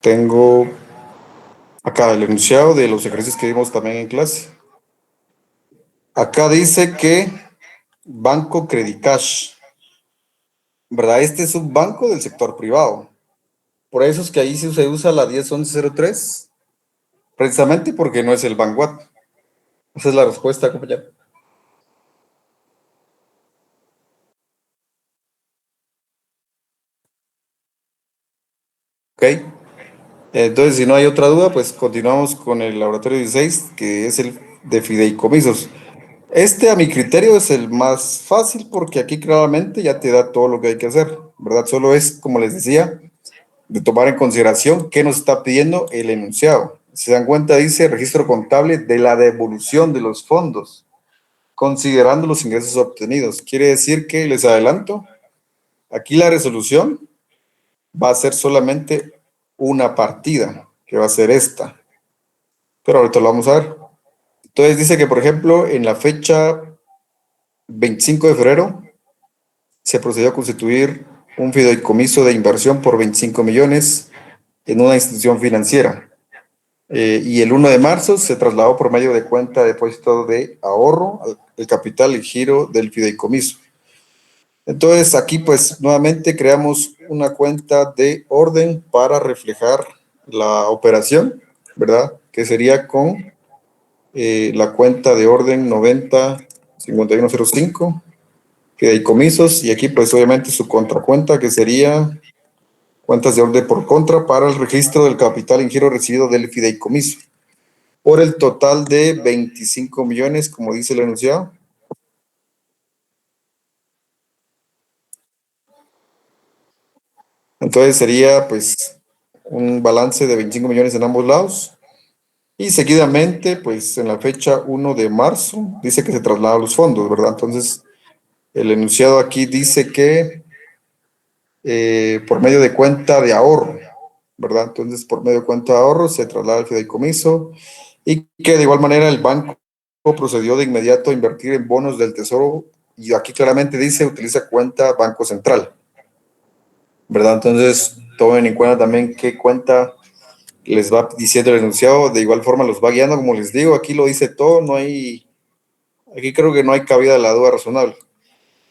Tengo acá el enunciado de los ejercicios que vimos también en clase. Acá dice que Banco Credicash, ¿verdad? Este es un banco del sector privado. Por eso es que ahí sí se usa la 101103, precisamente porque no es el Banguat. Esa es la respuesta, compañero. Ok. Entonces, si no hay otra duda, pues continuamos con el laboratorio 16, que es el de fideicomisos. Este, a mi criterio, es el más fácil porque aquí claramente ya te da todo lo que hay que hacer, ¿verdad? Solo es, como les decía, de tomar en consideración qué nos está pidiendo el enunciado. Si se dan cuenta, dice registro contable de la devolución de los fondos, considerando los ingresos obtenidos. Quiere decir que, les adelanto, aquí la resolución va a ser solamente una partida, que va a ser esta. Pero ahorita lo vamos a ver. Entonces dice que, por ejemplo, en la fecha 25 de febrero se procedió a constituir un fideicomiso de inversión por 25 millones en una institución financiera. Y el 1 de marzo se trasladó por medio de cuenta de depósito de ahorro el capital y giro del fideicomiso. Entonces aquí pues nuevamente creamos una cuenta de orden para reflejar la operación, ¿verdad? Que sería con la cuenta de orden 90-5105, fideicomisos, y aquí pues obviamente su contracuenta, que sería cuentas de orden por contra para el registro del capital en giro recibido del fideicomiso, por el total de 25 millones, como dice el enunciado. Entonces sería pues un balance de 25 millones en ambos lados. Y seguidamente, pues en la fecha 1 de marzo, dice que se trasladan los fondos, ¿verdad? Entonces, el enunciado aquí dice que por medio de cuenta de ahorro, ¿verdad? Entonces, por medio de cuenta de ahorro se traslada el fideicomiso y que de igual manera el banco procedió de inmediato a invertir en bonos del Tesoro y aquí claramente dice utiliza cuenta Banco Central, ¿verdad? Entonces, tomen en cuenta también qué cuenta les va diciendo el enunciado, de igual forma los va guiando, como les digo, aquí lo dice todo, aquí creo que no hay cabida de la duda razonable.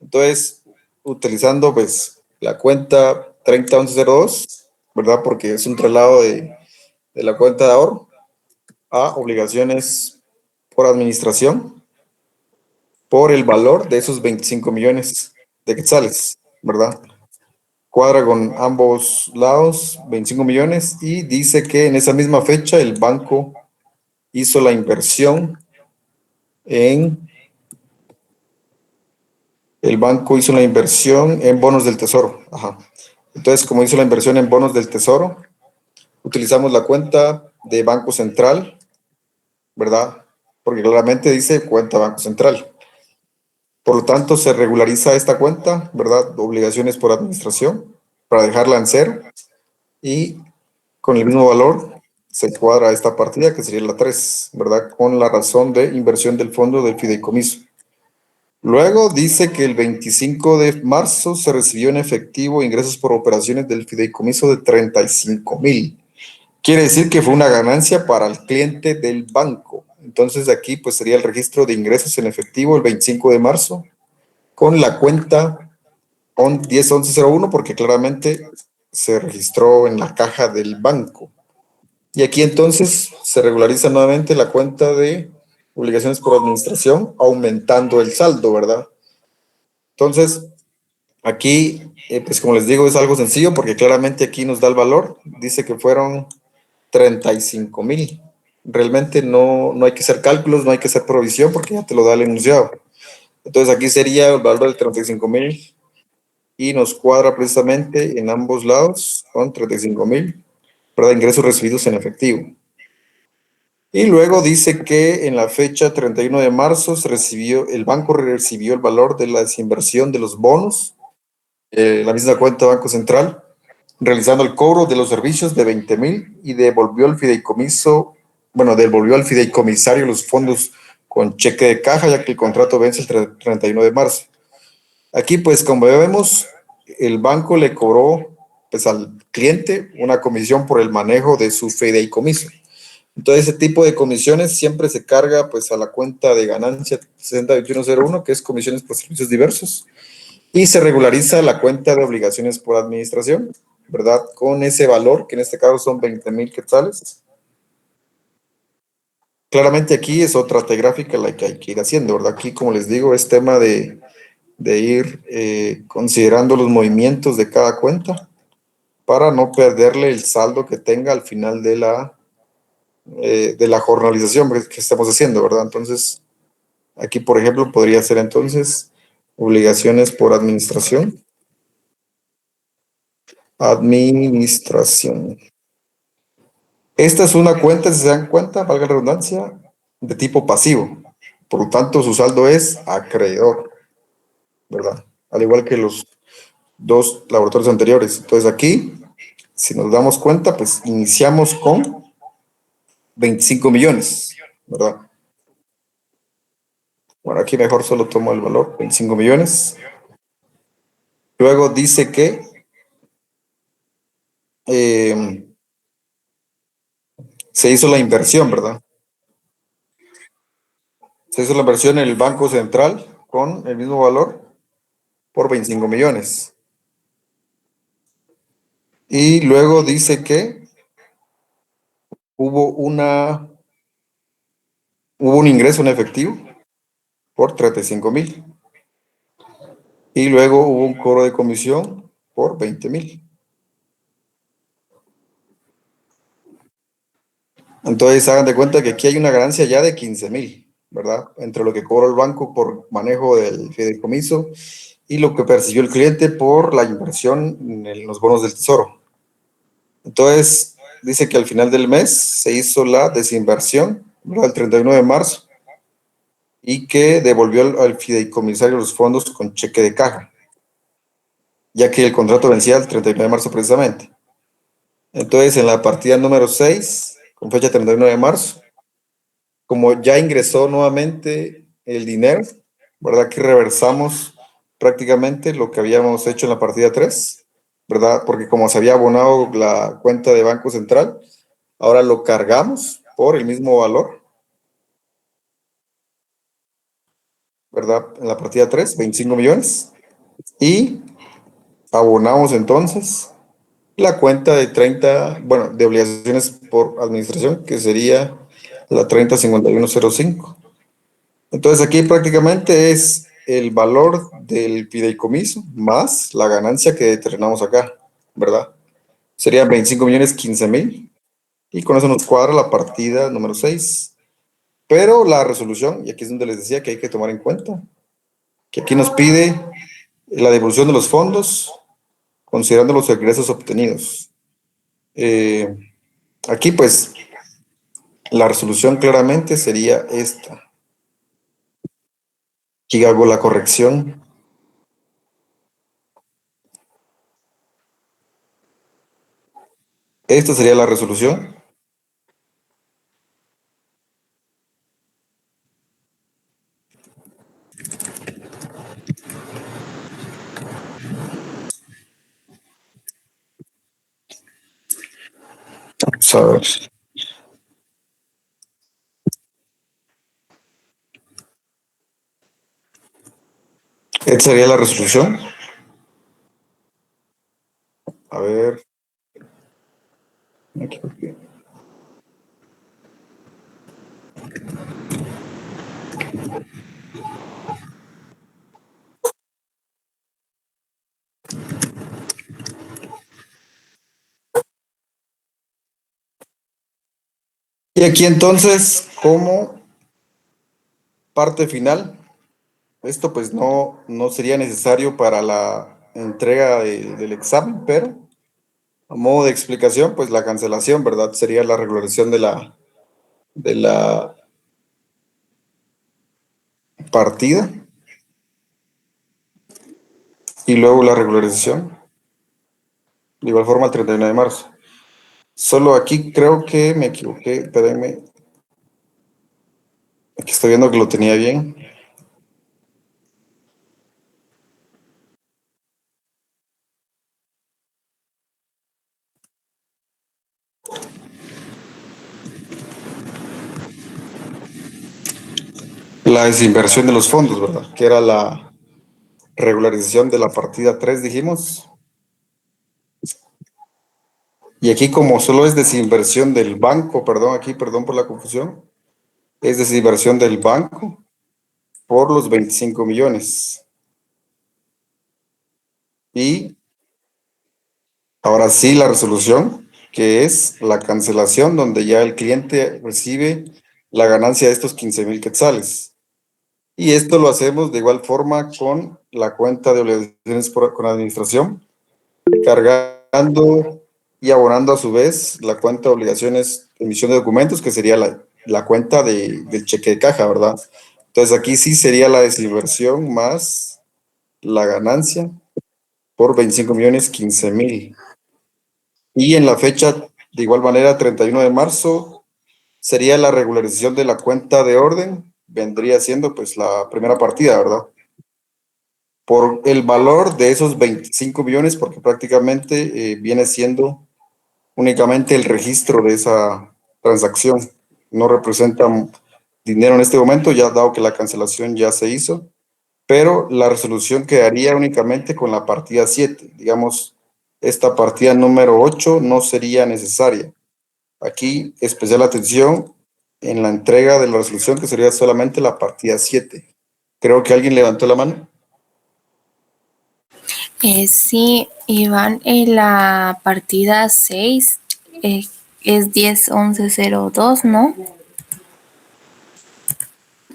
Entonces, utilizando pues la cuenta 301102, ¿verdad? Porque es un traslado de la cuenta de ahorro a obligaciones por administración por el valor de esos 25 millones de quetzales, ¿verdad? Cuadra con ambos lados 25 millones y dice que en esa misma fecha el banco hizo la inversión en el banco hizo la inversión en bonos del tesoro. Ajá. Entonces, como hizo la inversión en bonos del tesoro, utilizamos la cuenta de Banco Central, ¿verdad? Porque claramente dice cuenta Banco Central. Por lo tanto, se regulariza esta cuenta, ¿verdad? Obligaciones por administración, para dejarla en cero. Y con el mismo valor se cuadra esta partida, que sería la 3, ¿verdad? Con la razón de inversión del fondo del fideicomiso. Luego dice que el 25 de marzo se recibió en efectivo ingresos por operaciones del fideicomiso de 35,000. Quiere decir que fue una ganancia para el cliente del banco. Entonces aquí pues sería el registro de ingresos en efectivo el 25 de marzo con la cuenta 101101 porque claramente se registró en la caja del banco. Y aquí entonces se regulariza nuevamente la cuenta de obligaciones por administración aumentando el saldo, ¿verdad? Entonces, aquí, pues como les digo, es algo sencillo porque claramente aquí nos da el valor. Dice que fueron 35,000. Realmente no hay que hacer cálculos, no hay que hacer provisión porque ya te lo da el enunciado. Entonces aquí sería el valor de 35,000 y nos cuadra precisamente en ambos lados con 35,000, ¿verdad? Ingresos recibidos en efectivo. Y luego dice que en la fecha 31 de marzo el banco recibió el valor de la desinversión de los bonos, la misma cuenta Banco Central, realizando el cobro de los servicios de 20,000 y devolvió al fideicomisario los fondos con cheque de caja, ya que el contrato vence el 31 de marzo. Aquí, pues, como vemos, el banco le cobró pues, al cliente una comisión por el manejo de su fideicomiso. Entonces, ese tipo de comisiones siempre se carga pues, a la cuenta de ganancia 602101, que es comisiones por servicios diversos, y se regulariza la cuenta de obligaciones por administración, ¿verdad? Con ese valor, que en este caso son 20,000 quetzales. Claramente aquí es otra T gráfica la que hay que ir haciendo, ¿verdad? Aquí, como les digo, es tema de ir considerando los movimientos de cada cuenta para no perderle el saldo que tenga al final de la jornalización que estamos haciendo, ¿verdad? Entonces, aquí, por ejemplo, podría ser entonces obligaciones por administración. Administración. Esta es una cuenta, si se dan cuenta, valga la redundancia, de tipo pasivo. Por lo tanto, su saldo es acreedor, ¿verdad? Al igual que los dos laboratorios anteriores. Entonces aquí, si nos damos cuenta, pues iniciamos con 25 millones, ¿verdad? Bueno, aquí mejor solo tomo el valor, 25 millones. Luego dice que se hizo la inversión, ¿verdad? Se hizo la inversión en el Banco Central con el mismo valor por 25 millones. Y luego dice que hubo un ingreso en efectivo por 35,000. Y luego hubo un cobro de comisión por 20,000. Entonces, hagan de cuenta que aquí hay una ganancia ya de 15,000, ¿verdad? Entre lo que cobró el banco por manejo del fideicomiso y lo que percibió el cliente por la inversión en los bonos del tesoro. Entonces, dice que al final del mes se hizo la desinversión, ¿verdad? El 31 de marzo, y que devolvió al fideicomisario los fondos con cheque de caja, ya que el contrato vencía el 31 de marzo precisamente. Entonces, en la partida número 6, con fecha 31 de marzo, como ya ingresó nuevamente el dinero, ¿verdad? Que reversamos prácticamente lo que habíamos hecho en la partida 3, ¿verdad? Porque como se había abonado la cuenta de Banco Central, ahora lo cargamos por el mismo valor, ¿verdad? En la partida 3, 25 millones. Y abonamos entonces la cuenta de 30, bueno, de obligaciones por administración, que sería la 305105. Entonces aquí prácticamente es el valor del fideicomiso más la ganancia que determinamos acá, ¿verdad? Serían 25 millones 15,000 y con eso nos cuadra la partida número 6. Pero la resolución, y aquí es donde les decía que hay que tomar en cuenta, que aquí nos pide la devolución de los fondos, considerando los ingresos obtenidos. Aquí, pues, la resolución claramente sería esta. Aquí hago la corrección. Esta sería la resolución. Vamos a ver. Esta sería la resolución. A ver. Me equivoqué. Y aquí entonces, como parte final, esto pues no sería necesario para la entrega del examen, pero a modo de explicación, pues la cancelación, ¿verdad? Sería la regularización de la partida y luego la regularización. De igual forma, el 31 de marzo. Solo aquí creo que me equivoqué, espérenme. Aquí estoy viendo que lo tenía bien. La desinversión de los fondos, ¿verdad? Que era la regularización de la partida 3, dijimos. Y aquí como solo es desinversión del banco, perdón, aquí, perdón por la confusión, es desinversión del banco por los 25 millones. Y ahora sí la resolución, que es la cancelación donde ya el cliente recibe la ganancia de estos 15,000 quetzales. Y esto lo hacemos de igual forma con la cuenta de obligaciones con administración, cargando y abonando a su vez la cuenta de obligaciones, emisión de documentos, que sería la cuenta del cheque de caja, ¿verdad? Entonces aquí sí sería la desinversión más la ganancia por 25 millones 15,000. Y en la fecha, de igual manera, 31 de marzo, sería la regularización de la cuenta de orden, vendría siendo pues la primera partida, ¿verdad? Por el valor de esos 25 millones, porque prácticamente viene siendo únicamente el registro de esa transacción. No representa dinero en este momento, ya dado que la cancelación ya se hizo, pero la resolución quedaría únicamente con la partida 7. Digamos, esta partida número 8 no sería necesaria. Aquí, especial atención en la entrega de la resolución, que sería solamente la partida 7. Creo que alguien levantó la mano. Sí, Iván, en la partida 6 es 10-11-02, ¿no?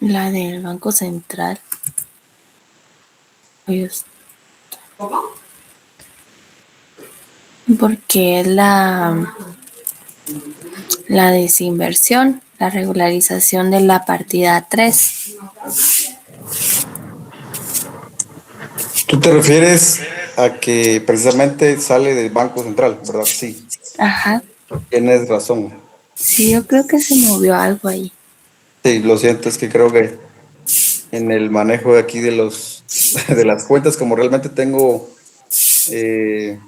La del Banco Central. Porque es la desinversión, la regularización de la partida 3. Tú te refieres a que precisamente sale del Banco Central, ¿verdad? Sí, Ajá. tienes razón. Sí, yo creo que se movió algo ahí. Sí, lo siento, es que creo que en el manejo de aquí de de las cuentas, como realmente eh,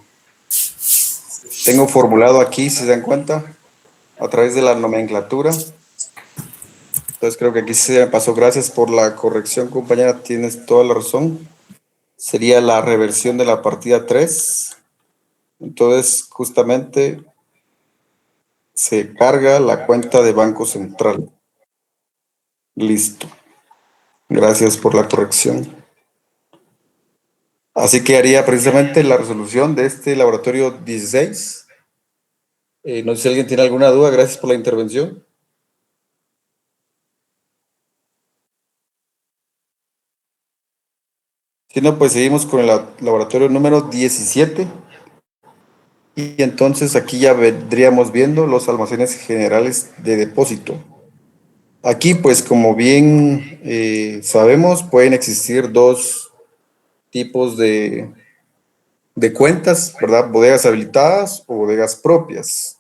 tengo formulado aquí, si se dan cuenta, a través de la nomenclatura. Entonces creo que aquí se me pasó. Gracias por la corrección, compañera. Tienes toda la razón. Sería la reversión de la partida 3. Entonces, justamente se carga la cuenta de Banco Central. Listo. Gracias por la corrección. Así que haría precisamente la resolución de este laboratorio 16. No sé si alguien tiene alguna duda. Gracias por la intervención. Si no, pues seguimos con el laboratorio número 17. Y entonces aquí ya vendríamos viendo los almacenes generales de depósito. Aquí, pues como bien sabemos, pueden existir dos tipos de cuentas, ¿verdad? Bodegas habilitadas o bodegas propias.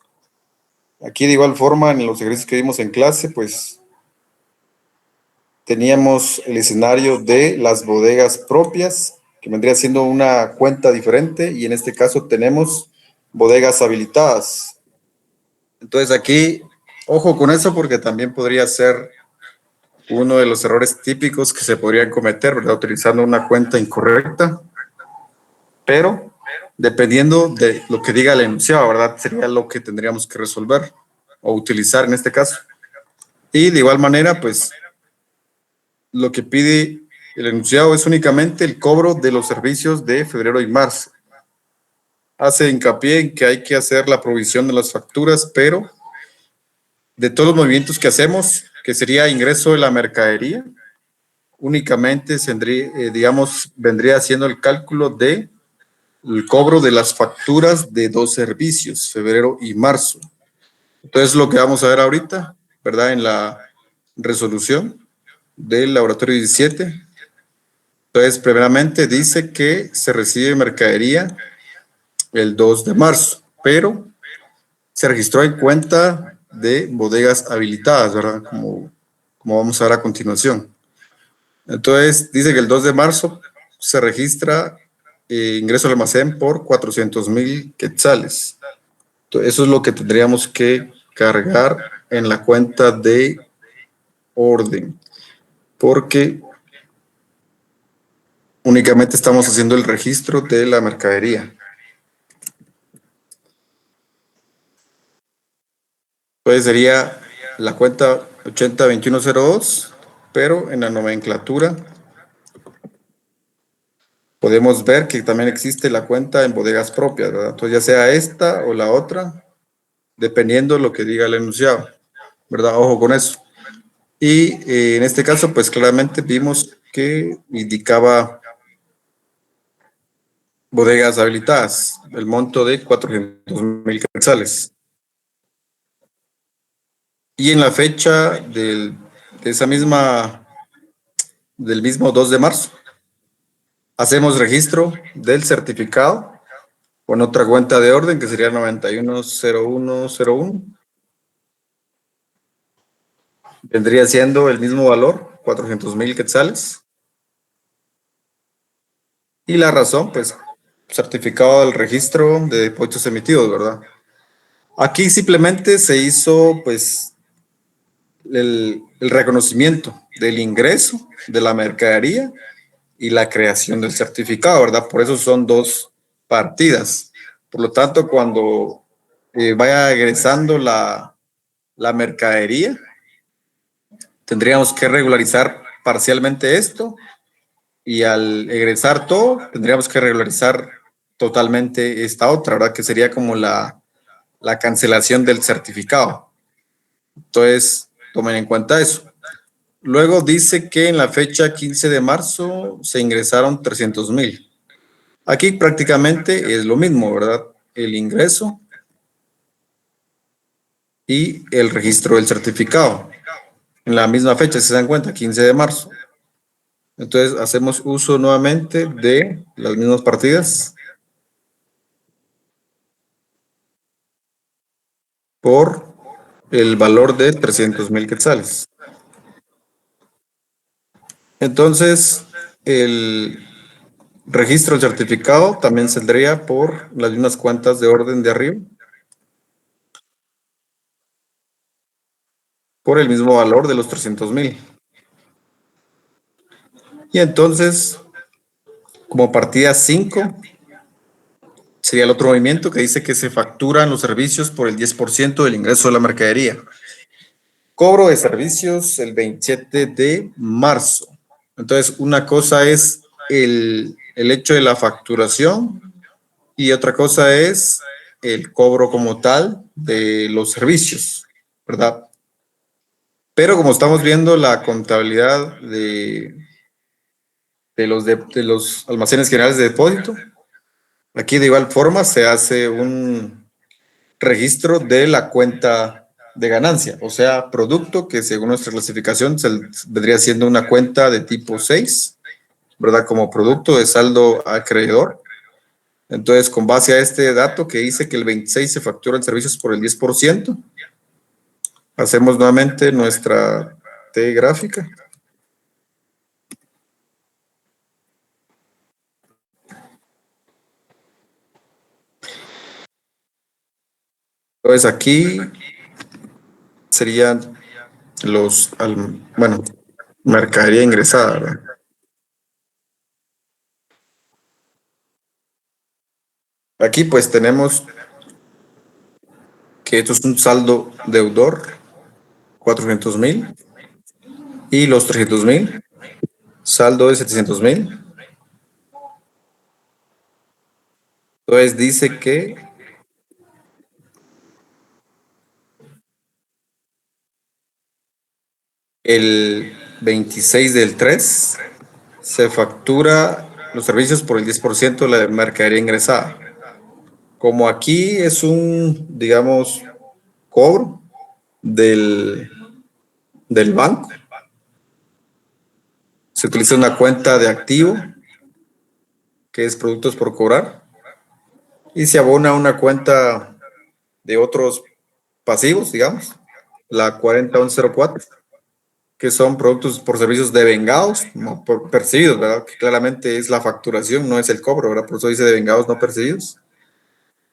Aquí de igual forma, en los ejercicios que vimos en clase, pues teníamos el escenario de las bodegas propias, que vendría siendo una cuenta diferente, y en este caso tenemos bodegas habilitadas. Entonces aquí, ojo con eso, porque también podría ser uno de los errores típicos que se podrían cometer, ¿verdad? Utilizando una cuenta incorrecta, pero dependiendo de lo que diga el enunciado, ¿verdad? Sería lo que tendríamos que resolver o utilizar en este caso. Y de igual manera, pues, lo que pide el enunciado es únicamente el cobro de los servicios de febrero y marzo. Hace hincapié en que hay que hacer la provisión de las facturas, pero de todos los movimientos que hacemos, que sería ingreso de la mercadería, únicamente vendría haciendo el cálculo de el cobro de las facturas de dos servicios, febrero y marzo. Entonces, lo que vamos a ver ahorita, ¿verdad? En la resolución del laboratorio 17. Entonces, primeramente dice que se recibe mercadería el 2 de marzo, pero se registró en cuenta de bodegas habilitadas, ¿verdad? Como vamos a ver a continuación. Entonces, dice que el 2 de marzo se registra ingreso al almacén por 400,000 quetzales. Entonces, eso es lo que tendríamos que cargar en la cuenta de orden, porque únicamente estamos haciendo el registro de la mercadería. Entonces sería la cuenta 802102, pero en la nomenclatura podemos ver que también existe la cuenta en bodegas propias, ¿verdad? Entonces ya sea esta o la otra, dependiendo de lo que diga el enunciado, ¿verdad? Ojo con eso. Y en este caso, pues claramente vimos que indicaba bodegas habilitadas, el monto de 400,000 quetzales. Y en la fecha del mismo 2 de marzo, hacemos registro del certificado con otra cuenta de orden que sería 910101. Vendría siendo el mismo valor, 400,000 quetzales. Y la razón, pues, certificado del registro de depósitos emitidos, ¿verdad? Aquí simplemente se hizo, pues, el reconocimiento del ingreso de la mercadería y la creación del certificado, ¿verdad? Por eso son dos partidas. Por lo tanto, cuando vaya egresando la mercadería, tendríamos que regularizar parcialmente esto, y al egresar todo, tendríamos que regularizar totalmente esta otra, ¿verdad? Que sería como la cancelación del certificado. Entonces, tomen en cuenta eso. Luego dice que en la fecha 15 de marzo se ingresaron 300,000. Aquí prácticamente es lo mismo, ¿verdad? El ingreso y el registro del certificado. En la misma fecha, si se dan cuenta, 15 de marzo. Entonces, hacemos uso nuevamente de las mismas partidas por el valor de 300,000 quetzales. Entonces, el registro del certificado también saldría por las mismas cuentas de orden de arriba, por el mismo valor de los 300,000. Y entonces, como partida 5, sería el otro movimiento que dice que se facturan los servicios por el 10% del ingreso de la mercadería. Cobro de servicios el 27 de marzo. Entonces, una cosa es el hecho de la facturación y otra cosa es el cobro como tal de los servicios, ¿verdad? Pero como estamos viendo la contabilidad de los almacenes generales de depósito. Aquí de igual forma se hace un registro de la cuenta de ganancia, o sea, producto que según nuestra clasificación vendría siendo una cuenta de tipo 6, ¿verdad? Como producto de saldo acreedor. Entonces, con base a este dato que dice que el 26 se facturan servicios por el 10%, hacemos nuevamente nuestra T gráfica. Entonces, aquí serían mercadería ingresada, ¿verdad? Aquí pues tenemos que esto es un saldo deudor, 400,000, y los 300,000, saldo de 700,000. Entonces dice que el 26 del 3 se factura los servicios por el 10% de la mercadería ingresada. Como aquí es un, digamos, cobro del banco, se utiliza una cuenta de activo, que es productos por cobrar, y se abona una cuenta de otros pasivos, digamos, la 40104, que son productos por servicios devengados, no por percibidos, ¿verdad? Que claramente es la facturación, no es el cobro, ¿verdad? Por eso dice devengados no percibidos,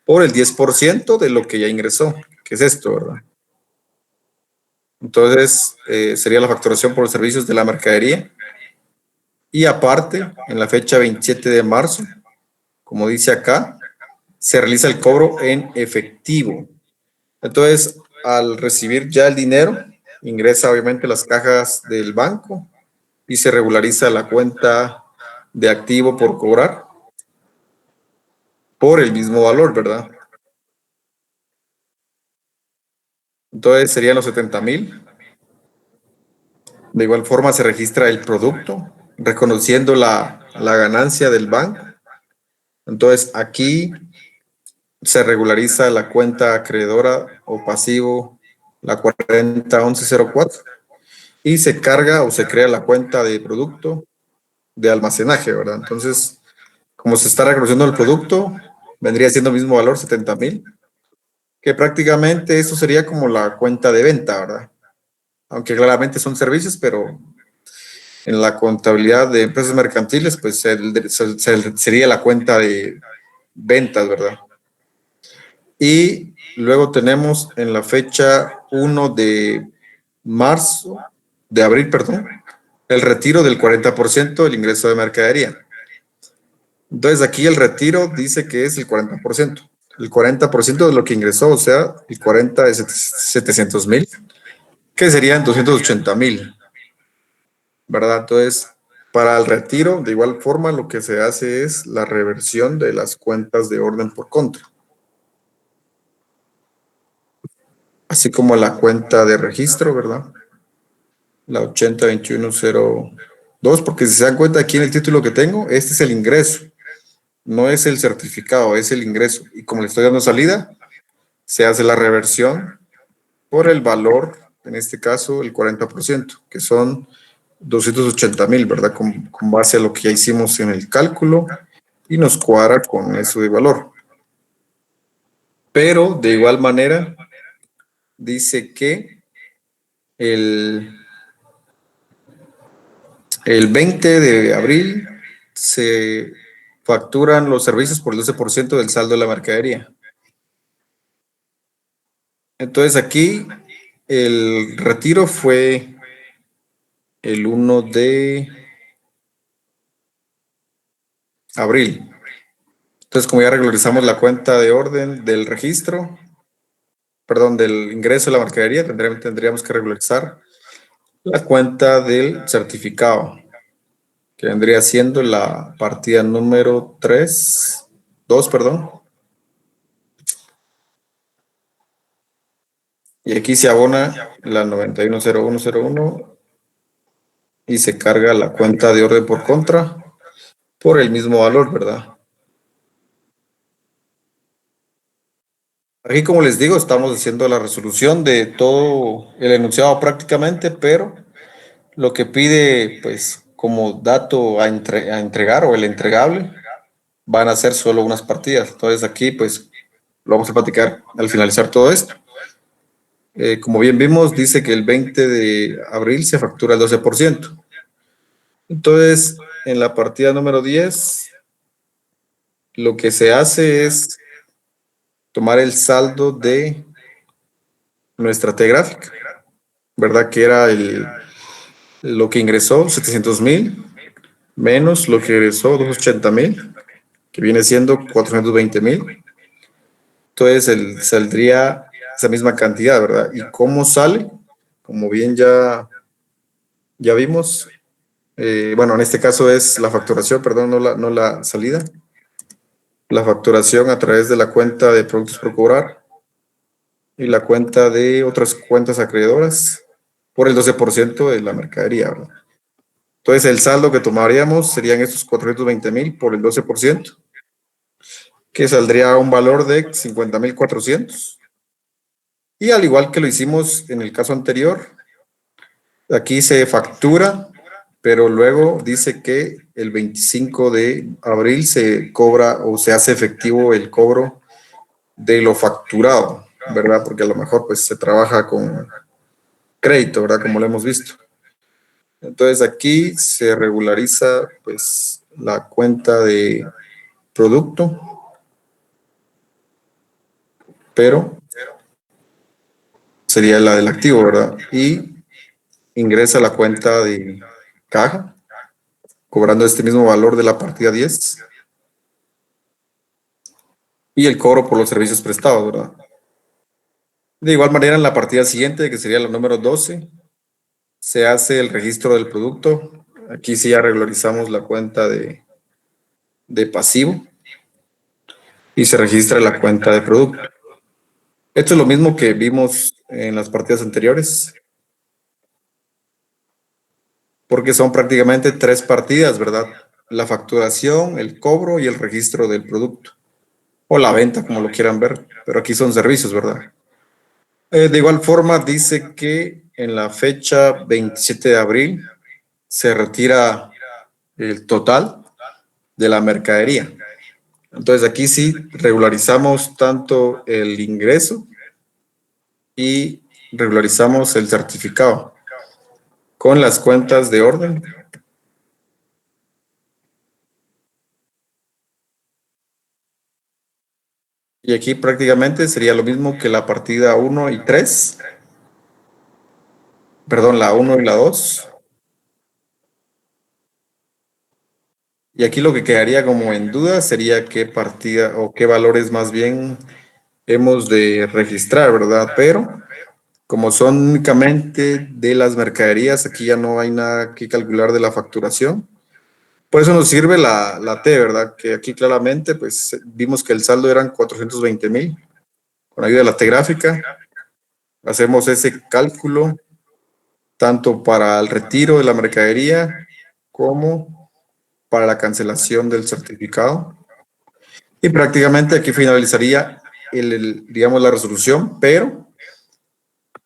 por el 10% de lo que ya ingresó, que es esto, ¿verdad? Entonces, sería la facturación por los servicios de la mercadería. Y aparte, en la fecha 27 de marzo, como dice acá, se realiza el cobro en efectivo. Entonces, al recibir ya el dinero, ingresa obviamente las cajas del banco y se regulariza la cuenta de activo por cobrar por el mismo valor, ¿verdad? Entonces serían los 70,000. De igual forma se registra el producto, reconociendo la ganancia del banco. Entonces aquí se regulariza la cuenta acreedora o pasivo, la 401104, y se carga o se crea la cuenta de producto de almacenaje, ¿verdad? Entonces, como se está reconociendo el producto, vendría siendo el mismo valor, 70,000, que prácticamente eso sería como la cuenta de venta, ¿verdad? Aunque claramente son servicios, pero en la contabilidad de empresas mercantiles, pues sería la cuenta de ventas, ¿verdad? Y luego tenemos en la fecha 1 de marzo, de abril, perdón, el retiro del 40% del ingreso de mercadería. Entonces aquí el retiro dice que es el 40%. El 40% de lo que ingresó, o sea, el 40 de 700,000, que serían 280,000, ¿verdad? Entonces, para el retiro, de igual forma, lo que se hace es la reversión de las cuentas de orden por contra, así como la cuenta de registro, ¿verdad? La 802102, porque si se dan cuenta aquí en el título que tengo, este es el ingreso, no es el certificado, es el ingreso. Y como le estoy dando salida, se hace la reversión por el valor, en este caso el 40%, que son 280,000, ¿verdad? Con base a lo que ya hicimos en el cálculo y nos cuadra con eso de valor. Pero de igual manera, dice que el 20 de abril se facturan los servicios por el 12% del saldo de la mercadería. Entonces aquí el retiro fue el 1 de abril. Entonces, como ya regularizamos la cuenta de orden del registro, perdón, del ingreso de la mercadería, tendríamos que regularizar la cuenta del certificado, que vendría siendo la partida número 2, perdón. Y aquí se abona la 910101 y se carga la cuenta de orden por contra por el mismo valor, ¿verdad? Aquí, como les digo, estamos haciendo la resolución de todo el enunciado prácticamente, pero lo que pide, pues, como dato a entregar o el entregable, van a ser solo unas partidas. Entonces aquí, pues, lo vamos a platicar al finalizar todo esto. Como bien vimos, dice que el 20 de abril se factura el 12%. Entonces, en la partida número 10, lo que se hace es tomar el saldo de nuestra T gráfica, ¿verdad? Que era lo que ingresó, 700,000, menos lo que ingresó, 280,000, que viene siendo 420,000. Entonces, saldría esa misma cantidad, ¿verdad? ¿Y cómo sale? Como bien ya vimos, bueno, en este caso es la facturación, perdón, no la salida. La facturación a través de la cuenta de productos por cobrar y la cuenta de otras cuentas acreedoras por el 12% de la mercadería, ¿verdad? Entonces, el saldo que tomaríamos serían estos 420,000 por el 12%, que saldría a un valor de 50,400. Y al igual que lo hicimos en el caso anterior, aquí se factura, pero luego dice que el 25 de abril se cobra o se hace efectivo el cobro de lo facturado, ¿verdad? Porque a lo mejor pues se trabaja con crédito, ¿verdad? Como lo hemos visto. Entonces aquí se regulariza pues la cuenta de producto, pero sería la del activo, ¿verdad? Y ingresa la cuenta de caja, cobrando este mismo valor de la partida 10 y el cobro por los servicios prestados, ¿verdad? De igual manera, en la partida siguiente, que sería la número 12, se hace el registro del producto. Aquí sí ya regularizamos la cuenta de pasivo y se registra la cuenta de producto. Esto es lo mismo que vimos en las partidas anteriores, porque son prácticamente 3 partidas, ¿verdad? La facturación, el cobro y el registro del producto, o la venta, como lo quieran ver, pero aquí son servicios, ¿verdad? De igual forma, dice que en la fecha 27 de abril se retira el total de la mercadería. Entonces aquí sí regularizamos tanto el ingreso y regularizamos el certificado con las cuentas de orden. Y aquí prácticamente sería lo mismo que la partida 1 y 3. Perdón, la 1 y la 2. Y aquí lo que quedaría como en duda sería qué partida o qué valores más bien hemos de registrar, ¿verdad? Pero como son únicamente de las mercaderías, aquí ya no hay nada que calcular de la facturación. Por eso nos sirve la T, ¿verdad? Que aquí claramente pues vimos que el saldo eran 420,000. Con ayuda de la T gráfica hacemos ese cálculo tanto para el retiro de la mercadería como para la cancelación del certificado. Y prácticamente aquí finalizaría digamos, la resolución, pero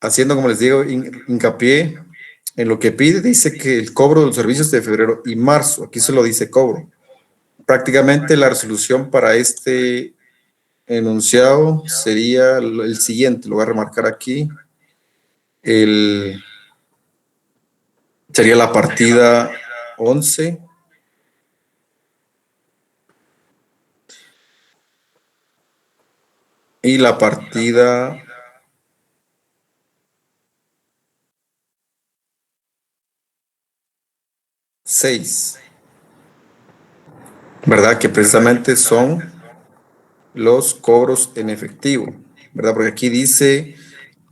haciendo, como les digo, hincapié en lo que pide. Dice que el cobro de los servicios de febrero y marzo, aquí se lo dice cobro. Prácticamente la resolución para este enunciado sería el siguiente, lo voy a remarcar aquí. Sería la partida 11. Y la partida 6, ¿verdad? Que precisamente son los cobros en efectivo, ¿verdad? Porque aquí dice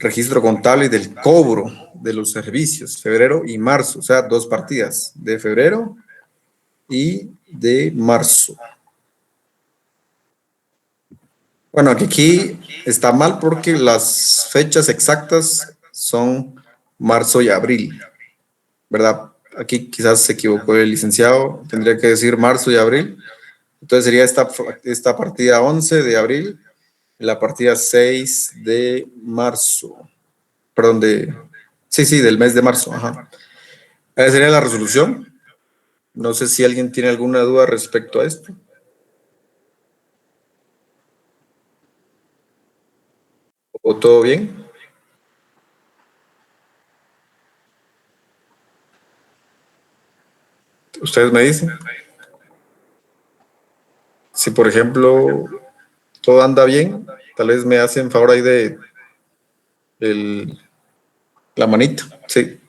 registro contable del cobro de los servicios, febrero y marzo, o sea, 2 partidas, de febrero y de marzo. Bueno, aquí está mal porque las fechas exactas son marzo y abril, ¿verdad? aquí quizás se equivocó el licenciado, tendría que decir marzo y abril. Entonces sería esta partida 11 de abril, la partida 6 de marzo. Perdón, sí, del mes de marzo. Ajá. Esa sería la resolución. No sé si alguien tiene alguna duda respecto a esto. ¿O todo bien? ¿Ustedes me dicen? Si, por ejemplo, todo anda bien, tal vez me hacen favor ahí de la manita. Sí.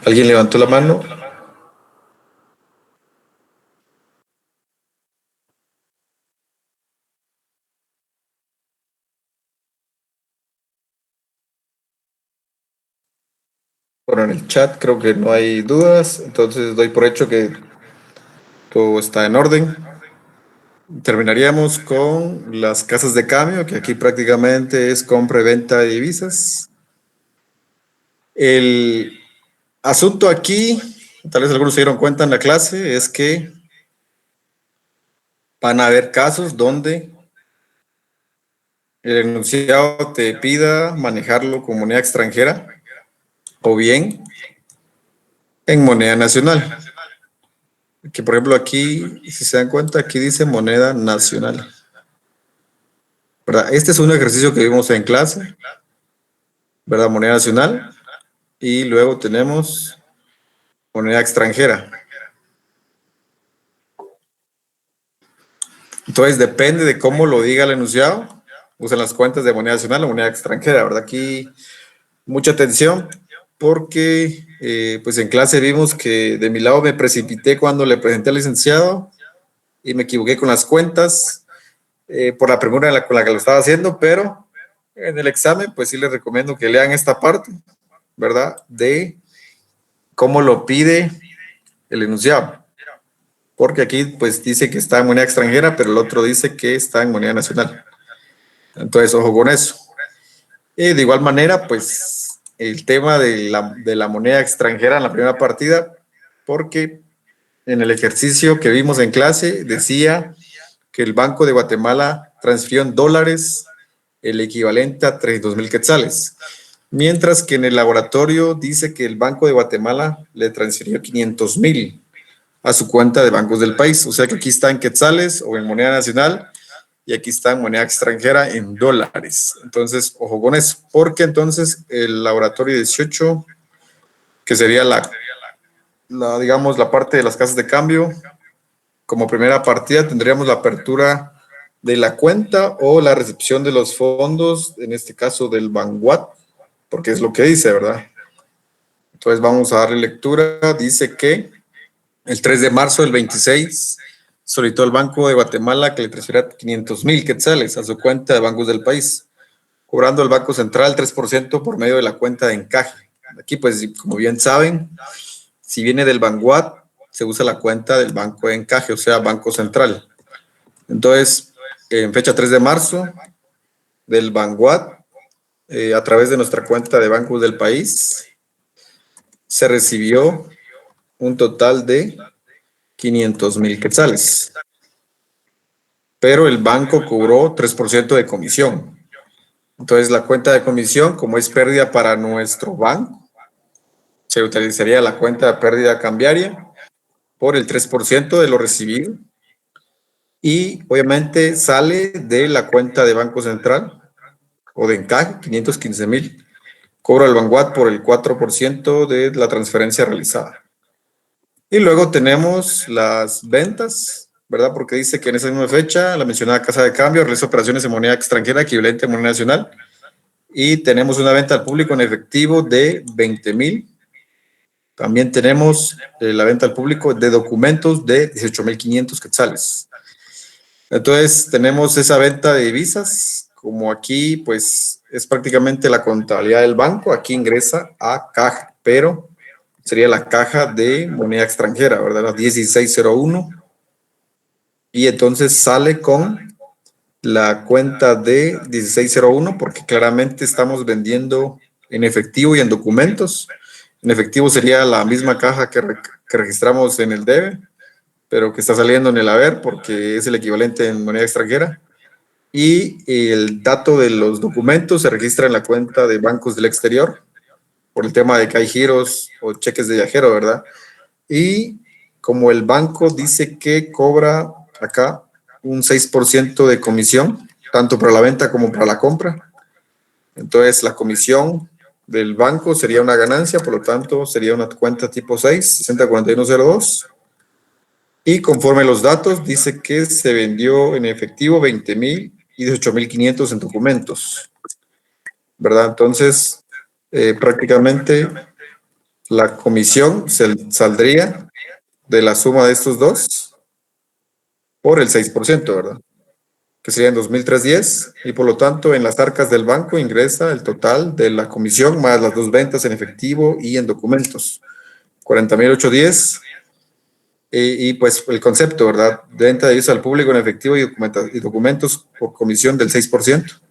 ¿Alguien levantó la mano? Bueno, en el chat creo que no hay dudas, entonces doy por hecho que todo está en orden. Terminaríamos con las casas de cambio, que aquí prácticamente es compra y venta de divisas. El asunto aquí, tal vez algunos se dieron cuenta en la clase, es que van a haber casos donde el enunciado te pida manejarlo con moneda extranjera o bien en moneda nacional. Que por ejemplo aquí, si se dan cuenta, aquí dice moneda nacional. ¿Verdad? Este es un ejercicio que vimos en clase, ¿verdad? Moneda nacional. Y luego tenemos moneda extranjera. Entonces depende de cómo lo diga el enunciado. Usan las cuentas de moneda nacional o moneda extranjera, ¿verdad? Aquí mucha atención porque pues en clase vimos que de mi lado me precipité cuando le presenté al licenciado y me equivoqué con las cuentas por la premura con la que lo estaba haciendo, pero en el examen pues sí les recomiendo que lean esta parte, ¿verdad? De cómo lo pide el enunciado. Porque aquí pues dice que está en moneda extranjera, pero el otro dice que está en moneda nacional. Entonces, ojo con eso. Y de igual manera, pues el tema de la moneda extranjera en la primera partida, porque en el ejercicio que vimos en clase decía que el Banco de Guatemala transfirió en dólares el equivalente a 32,000 quetzales, mientras que en el laboratorio dice que el Banco de Guatemala le transfirió 500,000 a su cuenta de bancos del país. O sea que aquí está en quetzales o en moneda nacional y aquí está en moneda extranjera en dólares. Entonces, ojo con eso, porque entonces el laboratorio 18, que sería digamos, la parte de las casas de cambio, como primera partida tendríamos la apertura de la cuenta o la recepción de los fondos, en este caso del Banguat, porque es lo que dice, ¿verdad? Entonces vamos a darle lectura. Dice que el 3 de marzo del 26 solicitó el Banco de Guatemala que le transfiera 500,000 quetzales a su cuenta de bancos del país, cobrando el Banco Central 3% por medio de la cuenta de encaje. Aquí, pues, como bien saben, si viene del Banguat, se usa la cuenta del Banco de encaje, o sea, Banco Central. Entonces, en fecha 3 de marzo, del Banguat, a través de nuestra cuenta de bancos del país, se recibió un total de 500,000 quetzales. Pero el banco cobró 3% de comisión. Entonces, la cuenta de comisión, como es pérdida para nuestro banco, se utilizaría la cuenta de pérdida cambiaria por el 3% de lo recibido y obviamente sale de la cuenta de Banco Central o de encaje, 515,000. Cobra el Banguat por el 4% de la transferencia realizada. Y luego tenemos las ventas, ¿verdad? Porque dice que en esa misma fecha la mencionada casa de cambio realiza operaciones en moneda extranjera equivalente a moneda nacional y tenemos una venta al público en efectivo de 20,000. También tenemos la venta al público de documentos de 18,500 quetzales. Entonces tenemos esa venta de divisas, como aquí pues es prácticamente la contabilidad del banco, aquí ingresa a caja, pero sería la caja de moneda extranjera, ¿verdad? La 1601. Y entonces sale con la cuenta de 1601 porque claramente estamos vendiendo en efectivo y en documentos. En efectivo sería la misma caja que registramos en el debe, pero que está saliendo en el haber porque es el equivalente en moneda extranjera. Y el dato de los documentos se registra en la cuenta de bancos del exterior por el tema de que hay giros o cheques de viajero, ¿verdad? Y como el banco dice que cobra acá un 6% de comisión, tanto para la venta como para la compra, entonces la comisión del banco sería una ganancia, por lo tanto sería una cuenta tipo 6, 604102. Y conforme los datos, dice que se vendió en efectivo 20,000 y 18,500 en documentos, ¿verdad? Entonces, prácticamente la comisión saldría de la suma de estos dos por el 6%, ¿verdad? Que serían 2,310 y por lo tanto en las arcas del banco ingresa el total de la comisión más las dos ventas en efectivo y en documentos, 40,810. Y pues el concepto, ¿verdad? De venta de divisas al público en efectivo y documentos por comisión del 6%.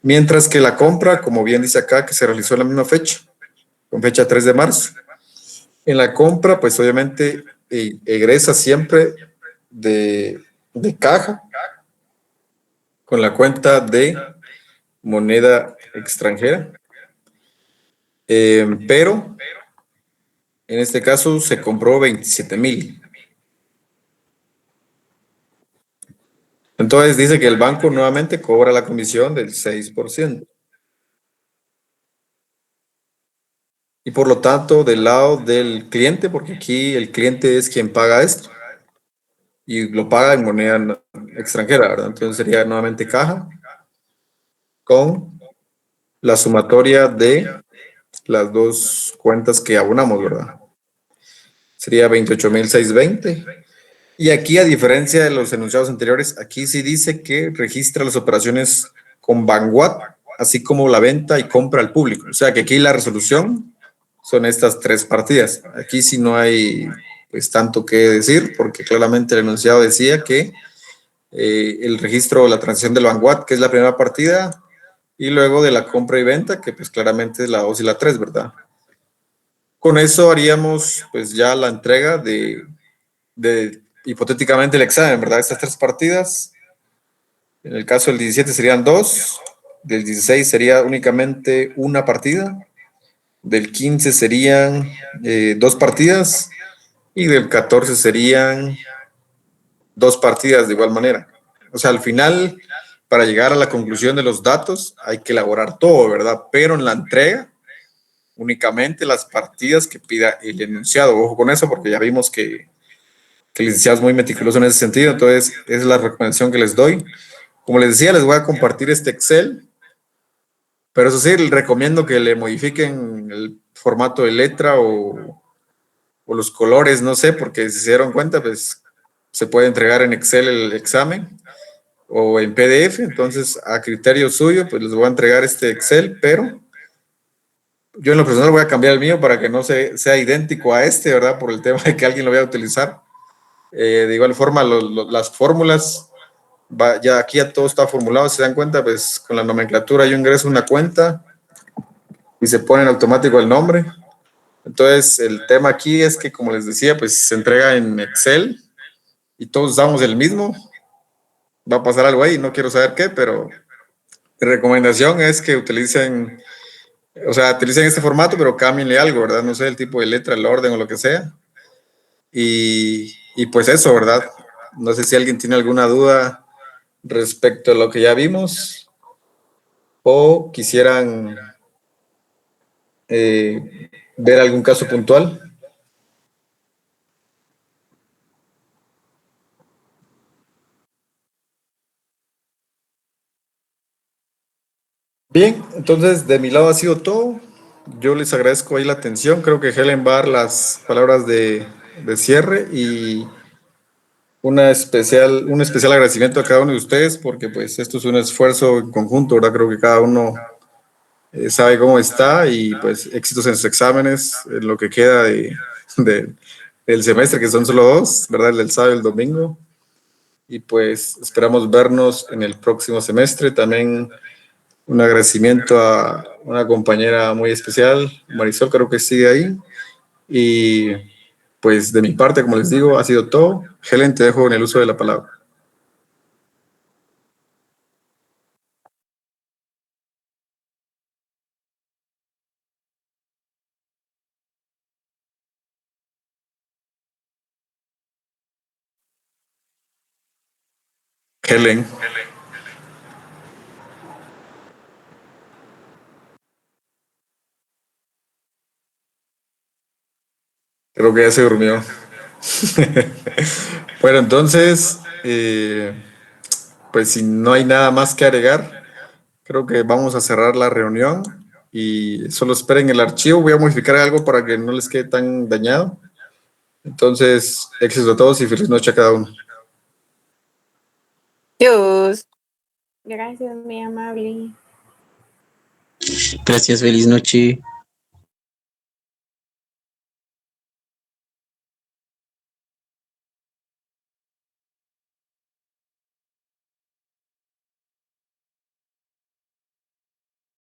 Mientras que la compra, como bien dice acá, que se realizó en la misma fecha, con fecha 3 de marzo. En la compra, pues obviamente egresa siempre de caja con la cuenta de moneda extranjera. Pero en este caso se compró 27,000. Entonces dice que el banco nuevamente cobra la comisión del 6%. Y por lo tanto, del lado del cliente, porque aquí el cliente es quien paga esto, y lo paga en moneda extranjera, ¿verdad? Entonces sería nuevamente caja con la sumatoria de las dos cuentas que abonamos, ¿verdad? Sería 28,620. Y aquí, a diferencia de los enunciados anteriores, aquí sí dice que registra las operaciones con Vanguard, así como la venta y compra al público. O sea que aquí la resolución son estas tres partidas. Aquí sí no hay pues tanto que decir, porque claramente el enunciado decía que el registro, la transición del Vanguard, que es la primera partida, y luego de la compra y venta, que pues claramente es la 2 y la 3, ¿verdad? Con eso haríamos pues ya la entrega de hipotéticamente el examen, ¿verdad? Estas tres partidas. En el caso del 17 serían 2, del 16 sería únicamente una partida, del 15 serían 2 partidas y del 14 serían 2 partidas de igual manera. O sea, al final, para llegar a la conclusión de los datos, hay que elaborar todo, ¿verdad? Pero en la entrega, únicamente las partidas que pida el enunciado. Ojo con eso, porque ya vimos que el licenciado es muy meticuloso en ese sentido, entonces esa es la recomendación que les doy. Como les decía, les voy a compartir este Excel, pero eso sí, les recomiendo que le modifiquen el formato de letra o los colores, no sé, porque si se dieron cuenta, pues se puede entregar en Excel el examen o en PDF, entonces a criterio suyo, pues les voy a entregar este Excel, pero yo en lo personal voy a cambiar el mío para que no sea idéntico a este, ¿verdad? Por el tema de que alguien lo vaya a utilizar. De igual forma, las fórmulas, ya aquí ya todo está formulado, si se dan cuenta, pues con la nomenclatura yo ingreso una cuenta y se pone en automático el nombre. Entonces, el tema aquí es que, como les decía, pues se entrega en Excel y todos usamos el mismo. Va a pasar algo ahí, no quiero saber qué, pero mi recomendación es que utilicen este formato, pero cámbienle algo, ¿verdad? No sé, el tipo de letra, el orden o lo que sea. Y pues eso, ¿verdad? No sé si alguien tiene alguna duda respecto a lo que ya vimos o quisieran ver algún caso puntual. Bien, entonces de mi lado ha sido todo. Yo les agradezco ahí la atención. Creo que Helen va a dar las palabras de cierre y un especial agradecimiento a cada uno de ustedes porque pues esto es un esfuerzo en conjunto, ¿verdad? Creo que cada uno sabe cómo está y pues éxitos en sus exámenes, en lo que queda del semestre, que son solo 2, ¿verdad? El del sábado y el domingo. y pues esperamos vernos en el próximo semestre. También un agradecimiento a una compañera muy especial, Marisol, creo que sigue ahí. Y pues de mi parte, como les digo, ha sido todo. Helen, te dejo en el uso de la palabra. Helen. Creo que ya se durmió. Bueno, entonces, pues si no hay nada más que agregar, creo que vamos a cerrar la reunión y solo esperen el archivo. Voy a modificar algo para que no les quede tan dañado. Entonces, éxito a todos y feliz noche a cada uno. Dios. Gracias, muy amable. Gracias, feliz noche.